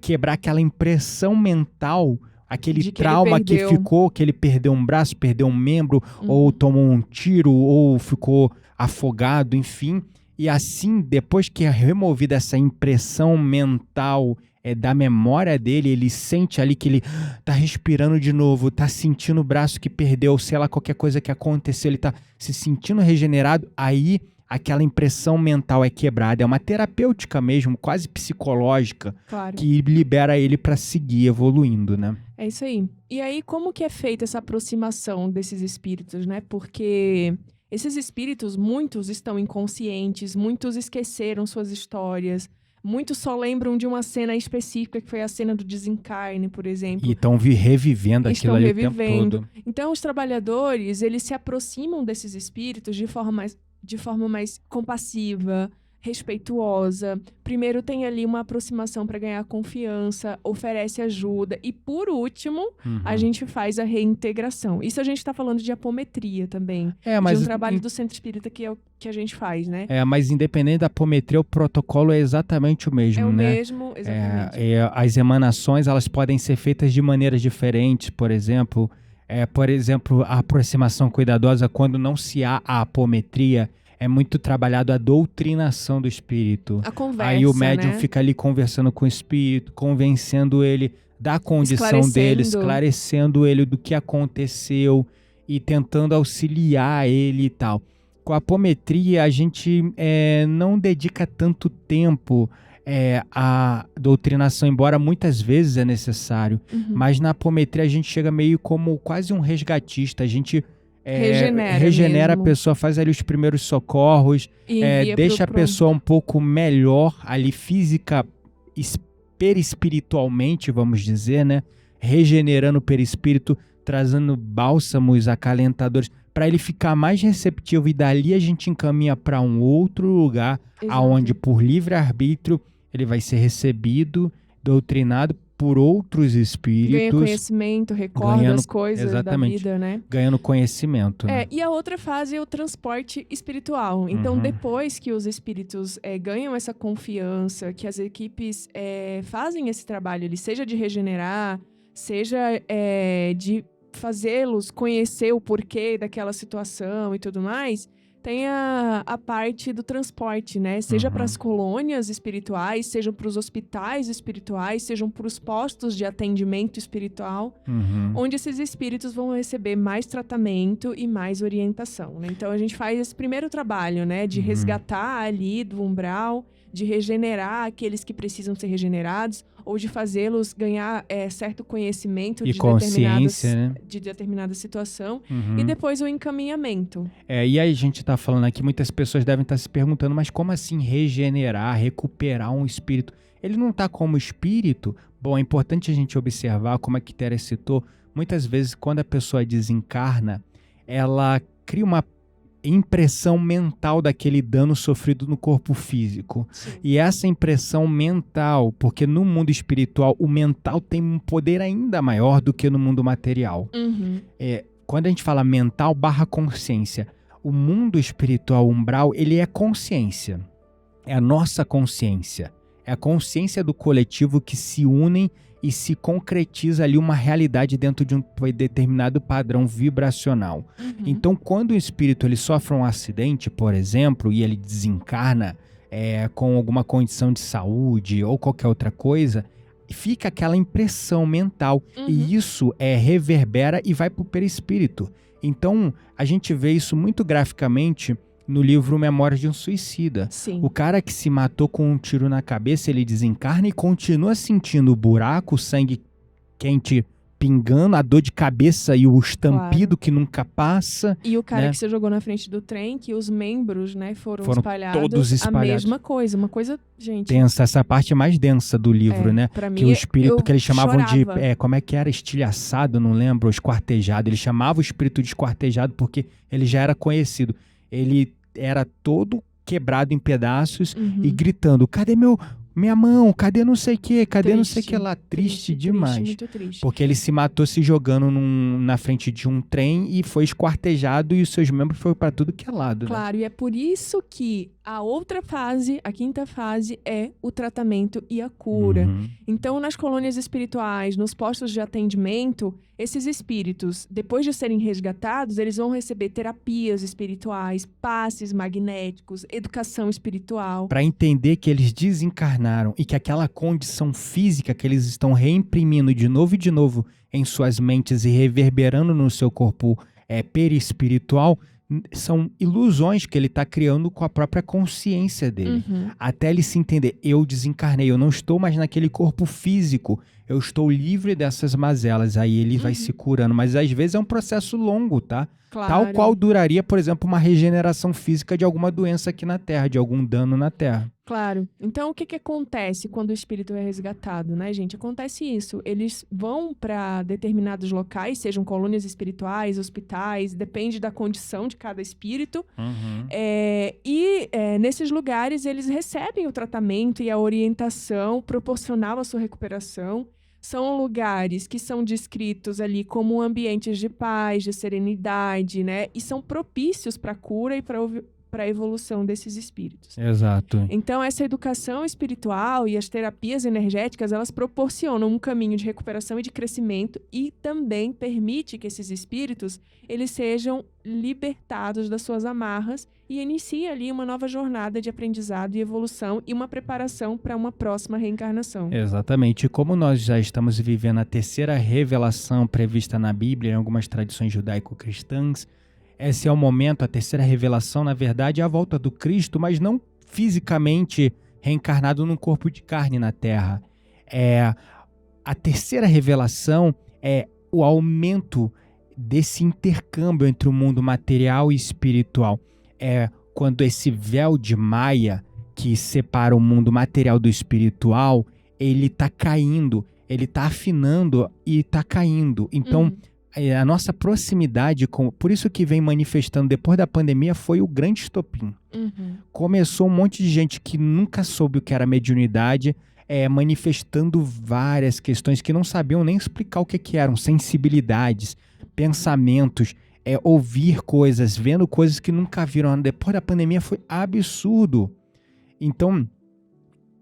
quebrar aquela impressão mental, aquele De que ele trauma que perdeu. ficou, que ele perdeu um braço, perdeu um membro, ou Uhum. tomou um tiro, ou ficou afogado, enfim. E assim, depois que é removida essa impressão mental da memória dele, ele sente ali que ele tá respirando de novo, tá sentindo o braço que perdeu, sei lá, qualquer coisa que aconteceu, ele tá se sentindo regenerado, aí aquela impressão mental é quebrada. É uma terapêutica mesmo, quase psicológica, Claro. que libera ele para seguir evoluindo, né? É isso aí. E aí, como que é feita essa aproximação desses espíritos, né? Porque esses espíritos, muitos estão inconscientes, muitos esqueceram suas histórias, muitos só lembram de uma cena específica, que foi a cena do desencarne, por exemplo. E estão revivendo aquilo Estão ali o tempo revivendo. todo. Então, os trabalhadores, eles se aproximam desses espíritos de forma mais compassiva, respeituosa. Primeiro tem ali uma aproximação para ganhar confiança, oferece ajuda. E, por último, a gente faz a reintegração. Isso a gente está falando de apometria também. Mas de um trabalho do Centro Espírita que é o que a gente faz, né? mas independente da apometria, o protocolo é exatamente o mesmo, É o né? mesmo, exatamente. As emanações, elas podem ser feitas de maneiras diferentes, por exemplo, a aproximação cuidadosa, quando não se há a apometria, é muito trabalhado a doutrinação do espírito. A conversa, Aí o médium né? fica ali conversando com o espírito, convencendo ele da condição dele, esclarecendo ele do que aconteceu e tentando auxiliar ele e tal. Com a apometria, a gente não dedica tanto tempo à doutrinação, embora muitas vezes é necessário. Uhum. Mas na apometria a gente chega meio como quase um resgatista. A gente regenera a pessoa, faz ali os primeiros socorros, E deixa a pessoa um pouco melhor ali perispiritualmente, vamos dizer, né? Regenerando o perispírito, trazendo bálsamos, acalentadores, para ele ficar mais receptivo, e dali a gente encaminha para um outro lugar, aonde por livre-arbítrio ele vai ser recebido, doutrinado por outros espíritos. Ganha conhecimento, recorda as coisas da vida, né? Ganhando conhecimento. Né? E a outra fase é o transporte espiritual. Então, depois que os espíritos ganham essa confiança, que as equipes fazem esse trabalho, ele seja de regenerar, seja de fazê-los conhecer o porquê daquela situação e tudo mais, tem a parte do transporte, né? Seja para as colônias espirituais, seja para os hospitais espirituais, sejam para os postos de atendimento espiritual, onde esses espíritos vão receber mais tratamento e mais orientação, né? Então, a gente faz esse primeiro trabalho, né? De resgatar ali do umbral, de regenerar aqueles que precisam ser regenerados, ou de fazê-los ganhar certo conhecimento de determinada situação, e depois o encaminhamento. E aí a gente está falando aqui, muitas pessoas devem estar se perguntando, mas como assim regenerar, recuperar um espírito? Ele não está como espírito? Bom, é importante a gente observar, como a Quitéria citou, muitas vezes quando a pessoa desencarna, ela cria uma impressão mental daquele dano sofrido no corpo físico. Sim. E essa impressão mental, porque no mundo espiritual o mental tem um poder ainda maior do que no mundo material. Quando a gente fala mental / consciência, o mundo espiritual umbral, ele é consciência. É a nossa consciência. É a consciência do coletivo que se unem e se concretiza ali uma realidade dentro de um determinado padrão vibracional. Então, quando o espírito ele sofre um acidente, por exemplo, e ele desencarna com alguma condição de saúde ou qualquer outra coisa, fica aquela impressão mental. E isso reverbera e vai para o perispírito. Então, a gente vê isso muito graficamente no livro Memórias de um Suicida. Sim. O cara que se matou com um tiro na cabeça, ele desencarna e continua sentindo o buraco, o sangue quente pingando, a dor de cabeça e o estampido que nunca passa. E o cara que se jogou na frente do trem, que os membros, né, foram espalhados, todos espalhados. A mesma coisa. Uma coisa, gente... Densa, essa parte é mais densa do livro, né? Pra que mim, o espírito que eles chamavam chorava. de... como é que era? Estilhaçado, não lembro, esquartejado. Ele chamava o espírito de esquartejado porque ele já era conhecido. Ele era todo quebrado em pedaços e gritando, cadê minha mão? Cadê não sei o que? Cadê não sei o que lá? Triste demais. Muito triste. Porque ele se matou se jogando na frente de um trem e foi esquartejado e os seus membros foram para tudo que é lado. Claro, e é por isso que a outra fase, a quinta fase, é o tratamento e a cura. Então, nas colônias espirituais, nos postos de atendimento, esses espíritos, depois de serem resgatados, eles vão receber terapias espirituais, passes magnéticos, educação espiritual. Para entender que eles desencarnaram e que aquela condição física que eles estão reimprimindo de novo em suas mentes e reverberando no seu corpo perispiritual, são ilusões que ele está criando com a própria consciência dele. Até ele se entender, eu desencarnei, eu não estou mais naquele corpo físico, eu estou livre dessas mazelas. Aí ele vai se curando, mas às vezes é um processo longo, tá? Claro. Tal qual duraria, por exemplo, uma regeneração física de alguma doença aqui na Terra, de algum dano na Terra. Claro. Então, o que acontece quando o espírito é resgatado, né, gente? Acontece isso. Eles vão para determinados locais, sejam colônias espirituais, hospitais, depende da condição de cada espírito. Nesses lugares, eles recebem o tratamento e a orientação proporcional à sua recuperação. São lugares que são descritos ali como ambientes de paz, de serenidade, né? E são propícios para a cura e para a evolução desses espíritos. Exato. Então, essa educação espiritual e as terapias energéticas, elas proporcionam um caminho de recuperação e de crescimento e também permite que esses espíritos, eles sejam libertados das suas amarras e iniciem ali uma nova jornada de aprendizado e evolução e uma preparação para uma próxima reencarnação. Exatamente. E como nós já estamos vivendo a terceira revelação prevista na Bíblia em algumas tradições judaico-cristãs, esse é o momento, a terceira revelação, na verdade, é a volta do Cristo, mas não fisicamente reencarnado num corpo de carne na Terra. A terceira revelação é o aumento desse intercâmbio entre o mundo material e espiritual. É quando esse véu de Maia, que separa o mundo material do espiritual, ele está caindo, ele está afinando e está caindo. Então, a nossa proximidade, por isso que vem manifestando depois da pandemia, foi o grande estopim. Começou um monte de gente que nunca soube o que era mediunidade, manifestando várias questões que não sabiam nem explicar o que eram, sensibilidades, pensamentos, ouvir coisas, vendo coisas que nunca viram. Depois da pandemia foi absurdo. Então,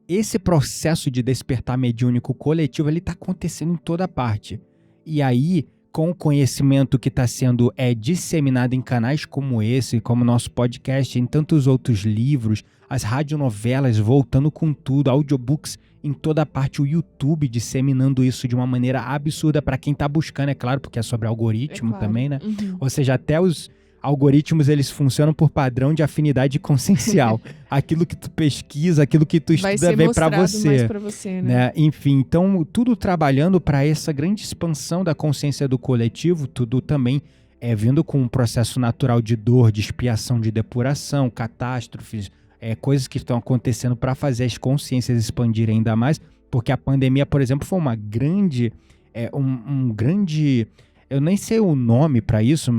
esse processo de despertar mediúnico coletivo, ele está acontecendo em toda parte. E aí, com o conhecimento que está sendo disseminado em canais como esse, como o nosso podcast, em tantos outros livros, as radionovelas voltando com tudo, audiobooks em toda parte, o YouTube disseminando isso de uma maneira absurda para quem está buscando, é claro, porque é sobre algoritmo também, né? Ou seja, até os algoritmos, eles funcionam por padrão de afinidade consciencial. Aquilo que tu pesquisa, aquilo que tu estuda vem para você. Mais pra você, né? Enfim, então tudo trabalhando para essa grande expansão da consciência do coletivo, tudo também vindo com um processo natural de dor, de expiação, de depuração, catástrofes, coisas que estão acontecendo para fazer as consciências expandirem ainda mais, porque a pandemia, por exemplo, foi uma grande, um grande... Eu nem sei o nome para isso.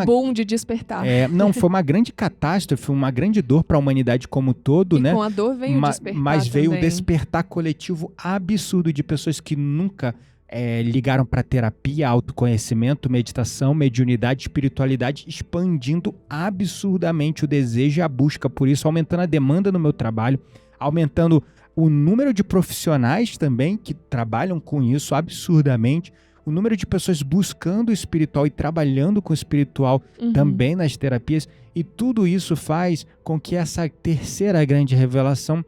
Boom de despertar. Não, foi uma grande catástrofe, uma grande dor para a humanidade como um todo, né? Com a dor veio o despertar mas veio também. o despertar coletivo absurdo de pessoas que nunca ligaram para terapia, autoconhecimento, meditação, mediunidade, espiritualidade, expandindo absurdamente o desejo e a busca por isso, aumentando a demanda no meu trabalho, aumentando o número de profissionais também que trabalham com isso absurdamente, o número de pessoas buscando o espiritual e trabalhando com o espiritual também nas terapias, e tudo isso faz com que essa terceira grande revelação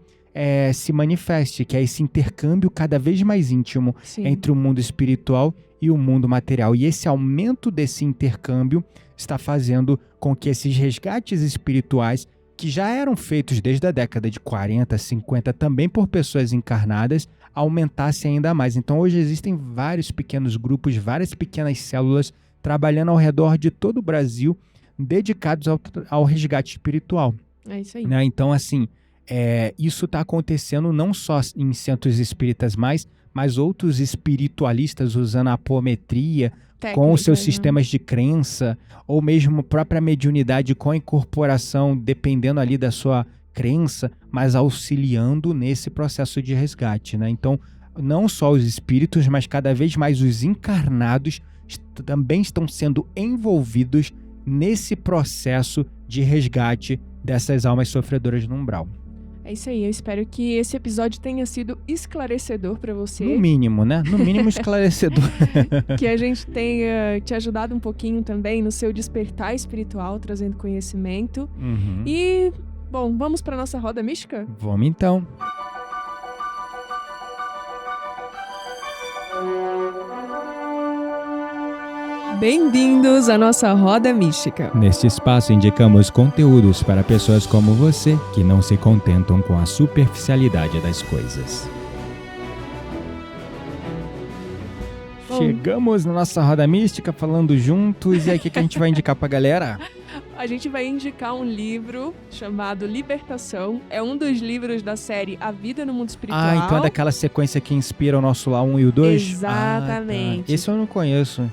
se manifeste, que é esse intercâmbio cada vez mais íntimo entre o mundo espiritual e o mundo material. E esse aumento desse intercâmbio está fazendo com que esses resgates espirituais, que já eram feitos desde a década de 40, 50, também por pessoas encarnadas, aumentasse ainda mais. Então hoje existem vários pequenos grupos, várias pequenas células trabalhando ao redor de todo o Brasil, dedicados ao resgate espiritual. É isso aí. Né? Então, assim, isso está acontecendo não só em centros espíritas mas outros espiritualistas usando a apometria, com os seus sistemas de crença, ou mesmo própria mediunidade com a incorporação, dependendo ali da sua crença, mas auxiliando nesse processo de resgate, né? Então, não só os espíritos, mas cada vez mais os encarnados também estão sendo envolvidos nesse processo de resgate dessas almas sofredoras no umbral. É isso aí, eu espero que esse episódio tenha sido esclarecedor para você. No mínimo, né? No mínimo esclarecedor. Que a gente tenha te ajudado um pouquinho também no seu despertar espiritual, trazendo conhecimento. Uhum. E, bom, vamos para nossa roda mística? Vamos então. Bem-vindos à nossa roda mística. Neste espaço indicamos conteúdos para pessoas como você que não se contentam com a superficialidade das coisas. Bom. Chegamos na nossa roda mística falando juntos, e aí o que a gente vai indicar pra galera? A gente vai indicar um livro chamado Libertação. É um dos livros da série A Vida no Mundo Espiritual. Ah, então é daquela sequência que inspira o nosso lá 1 e o 2? Exatamente. Ah, tá. Esse eu não conheço.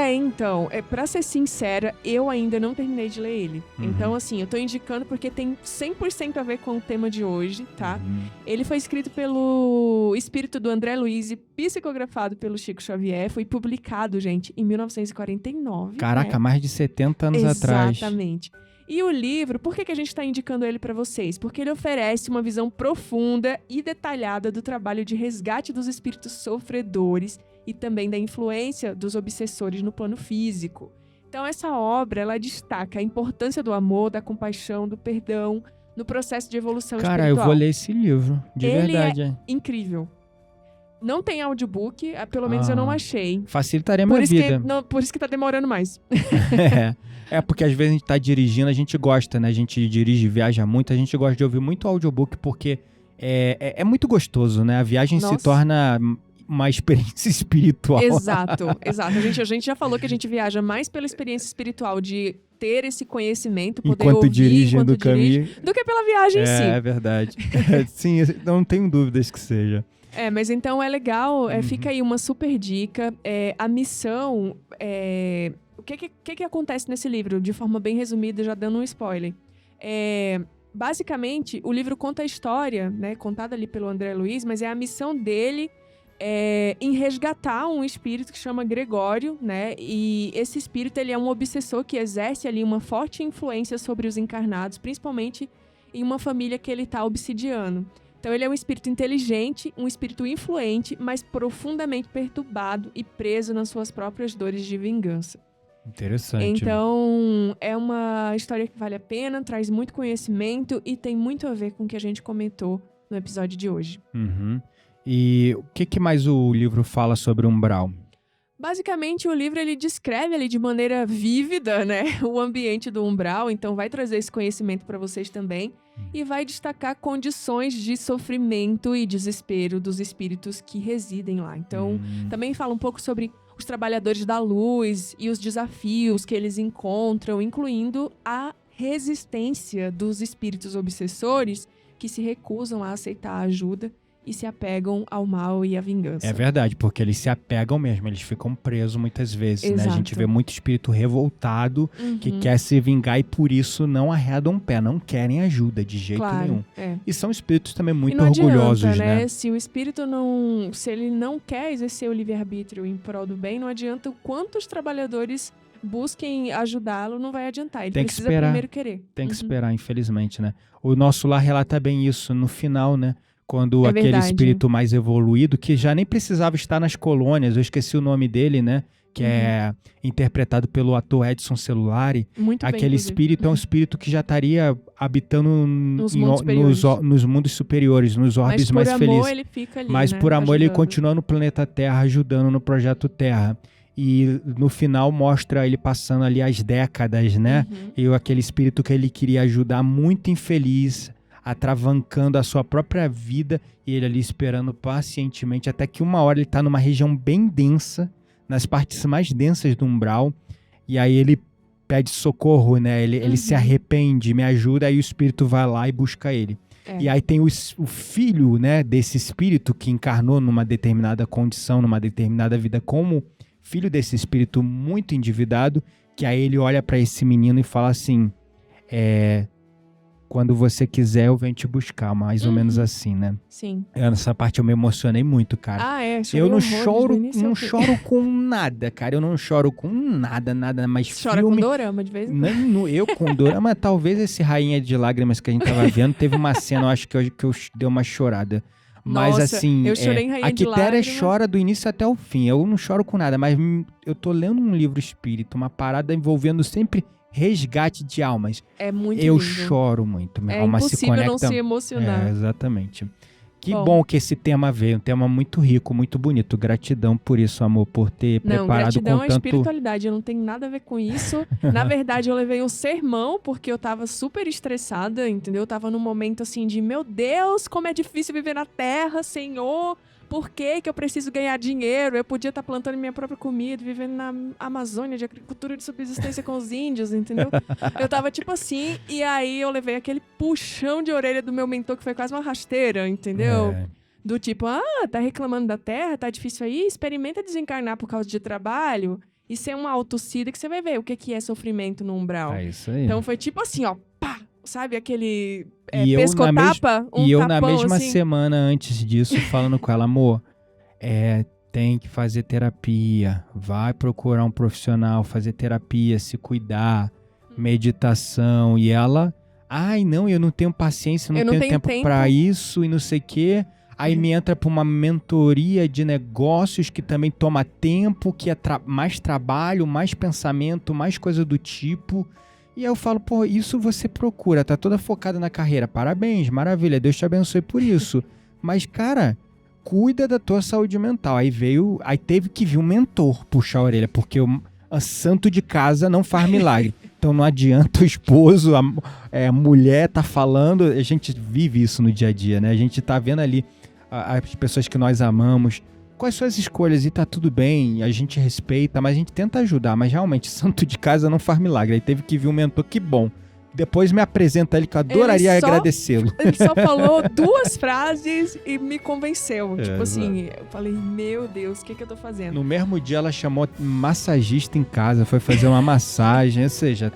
Então, pra ser sincera, eu ainda não terminei de ler ele. Uhum. Então, assim, eu tô indicando porque tem 100% a ver com o tema de hoje, tá? Uhum. Ele foi escrito pelo espírito do André Luiz e psicografado pelo Chico Xavier. Foi publicado, gente, em 1949. Caraca, né? mais de 70 anos atrás. Exatamente. E o livro, por que a gente está indicando ele para vocês? Porque ele oferece uma visão profunda e detalhada do trabalho de resgate dos espíritos sofredores e também da influência dos obsessores no plano físico. Então, essa obra, ela destaca a importância do amor, da compaixão, do perdão no processo de evolução Cara, espiritual. eu vou ler esse livro, de Ele verdade. é incrível. Não tem audiobook, pelo menos eu não achei. Facilitaria a minha vida. Por isso que tá demorando mais. É, porque às vezes a gente tá dirigindo, a gente gosta, né? A gente dirige, viaja muito, a gente gosta de ouvir muito audiobook porque é muito gostoso, né? A viagem se torna uma experiência espiritual. Exato. A gente já falou que a gente viaja mais pela experiência espiritual de ter esse conhecimento, poder enquanto ouvir dirige enquanto do caminho, do que pela viagem em si. É verdade. Sim, não tenho dúvidas que seja. Mas então é legal, fica aí uma super dica. A missão, o que acontece nesse livro? De forma bem resumida, já dando um spoiler. Basicamente, o livro conta a história, né, contada ali pelo André Luiz, mas é a missão dele em resgatar um espírito que chama Gregório, né? E esse espírito, ele é um obsessor que exerce ali uma forte influência sobre os encarnados, principalmente em uma família que ele está obsidiando. Então, ele é um espírito inteligente, um espírito influente, mas profundamente perturbado e preso nas suas próprias dores de vingança. Interessante. Então, é uma história que vale a pena, traz muito conhecimento e tem muito a ver com o que a gente comentou no episódio de hoje. Uhum. E o que mais o livro fala sobre o umbral? Basicamente, o livro ele descreve ali de maneira vívida, né, o ambiente do umbral, então vai trazer esse conhecimento para vocês também e vai destacar condições de sofrimento e desespero dos espíritos que residem lá. Então, também fala um pouco sobre os trabalhadores da luz e os desafios que eles encontram, incluindo a resistência dos espíritos obsessores que se recusam a aceitar a ajuda e se apegam ao mal e à vingança. É verdade, porque eles se apegam mesmo, eles ficam presos muitas vezes, Exato. né? A gente vê muito espírito revoltado que quer se vingar e por isso não arredam um pé, não querem ajuda de jeito nenhum. E são espíritos também muito orgulhosos, adianta, né? Se o espírito se ele não quer exercer o livre-arbítrio em prol do bem, não adianta o quanto os trabalhadores busquem ajudá-lo, não vai adiantar. Ele precisa primeiro querer. Tem que esperar, infelizmente, né? O nosso lar relata bem isso no final, né? Quando aquele verdade. espírito mais evoluído, que já nem precisava estar nas colônias, eu esqueci o nome dele, né? Que é interpretado pelo ator Edson Celulari. Muito aquele bem, espírito é um espírito que já estaria habitando nos mundos superiores, nos orbes mais felizes. Mas por amor ele fica ali, Mas por amor ajudando. ele continua no planeta Terra, ajudando no Projeto Terra. E no final mostra ele passando ali as décadas, né? E aquele espírito que ele queria ajudar, muito infeliz, atravancando a sua própria vida, e ele ali esperando pacientemente, até que uma hora ele está numa região bem densa, nas partes mais densas do umbral, e aí ele pede socorro, né? Ele se arrepende, me ajuda, aí o espírito vai lá e busca ele. E aí tem o filho, né, desse espírito que encarnou numa determinada condição, numa determinada vida, como filho desse espírito muito endividado, que aí ele olha para esse menino e fala assim, quando você quiser eu venho te buscar, mais ou menos assim, né? Sim. Nessa parte eu me emocionei muito, cara. Ah, é. Eu não chorei choro com nada, cara. Eu não choro com nada, mas Chora filme... com dorama de vez em quando. Não, eu com dorama, talvez esse Rainha de Lágrimas que a gente tava vendo, teve uma cena, eu acho que eu dei uma chorada. Mas Nossa, assim, eu chorei em Rainha a de Quitéria Lágrimas. chora do início até o fim. Eu não choro com nada, mas eu tô lendo um livro espírita, uma parada envolvendo sempre resgate de almas. É muito Eu lindo. choro muito, minha É alma se impossível conecta. não se emocionar. Exatamente. Que bom que esse tema veio, um tema muito rico, muito bonito. Gratidão por isso, amor, por ter preparado gratidão com à tanto... espiritualidade, eu não tenho nada a ver com isso. Na verdade, eu levei um sermão porque eu tava super estressada, entendeu? Eu tava num momento assim de, meu Deus, como é difícil viver na Terra, Senhor. Por que eu preciso ganhar dinheiro? Eu podia estar plantando minha própria comida, vivendo na Amazônia de agricultura de subsistência com os índios, entendeu? Eu tava tipo assim, e aí eu levei aquele puxão de orelha do meu mentor, que foi quase uma rasteira, entendeu? Do tipo, tá reclamando da Terra, tá difícil aí? Experimenta desencarnar por causa de trabalho e ser uma autocida que você vai ver o que é sofrimento no umbral. É isso aí. Então foi tipo assim, ó, pá! Sabe aquele pescotapa? Um e eu tapão, na mesma assim. semana antes disso, falando com ela, amor, tem que fazer terapia, vai procurar um profissional, fazer terapia, se cuidar, meditação. E ela, não, eu não tenho paciência, não tenho tempo pra isso e não sei o quê. Aí me entra pra uma mentoria de negócios que também toma tempo, que é mais trabalho, mais pensamento, mais coisa do tipo. E aí eu falo, isso você procura, tá toda focada na carreira. Parabéns, maravilha, Deus te abençoe por isso. Mas, cara, cuida da tua saúde mental. Aí teve que vir um mentor puxar a orelha, porque o santo de casa não faz milagre. Então não adianta o esposo, a mulher tá falando, a gente vive isso no dia a dia, né? A gente tá vendo ali as pessoas que nós amamos, quais são as escolhas e tá tudo bem, a gente respeita, mas a gente tenta ajudar, mas realmente santo de casa não faz milagre. Aí teve que vir um mentor, que bom. Depois me apresenta ele que eu adoraria agradecê-lo. Ele só falou 2 frases e me convenceu. Tipo assim, eu falei, meu Deus, o que eu tô fazendo? No mesmo dia ela chamou massagista em casa, foi fazer uma massagem, ou seja,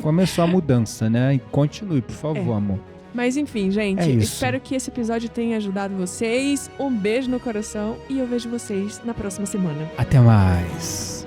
começou a mudança, né? E continue, por favor, amor. Mas enfim, gente, espero que esse episódio tenha ajudado vocês. Um beijo no coração e eu vejo vocês na próxima semana. Até mais!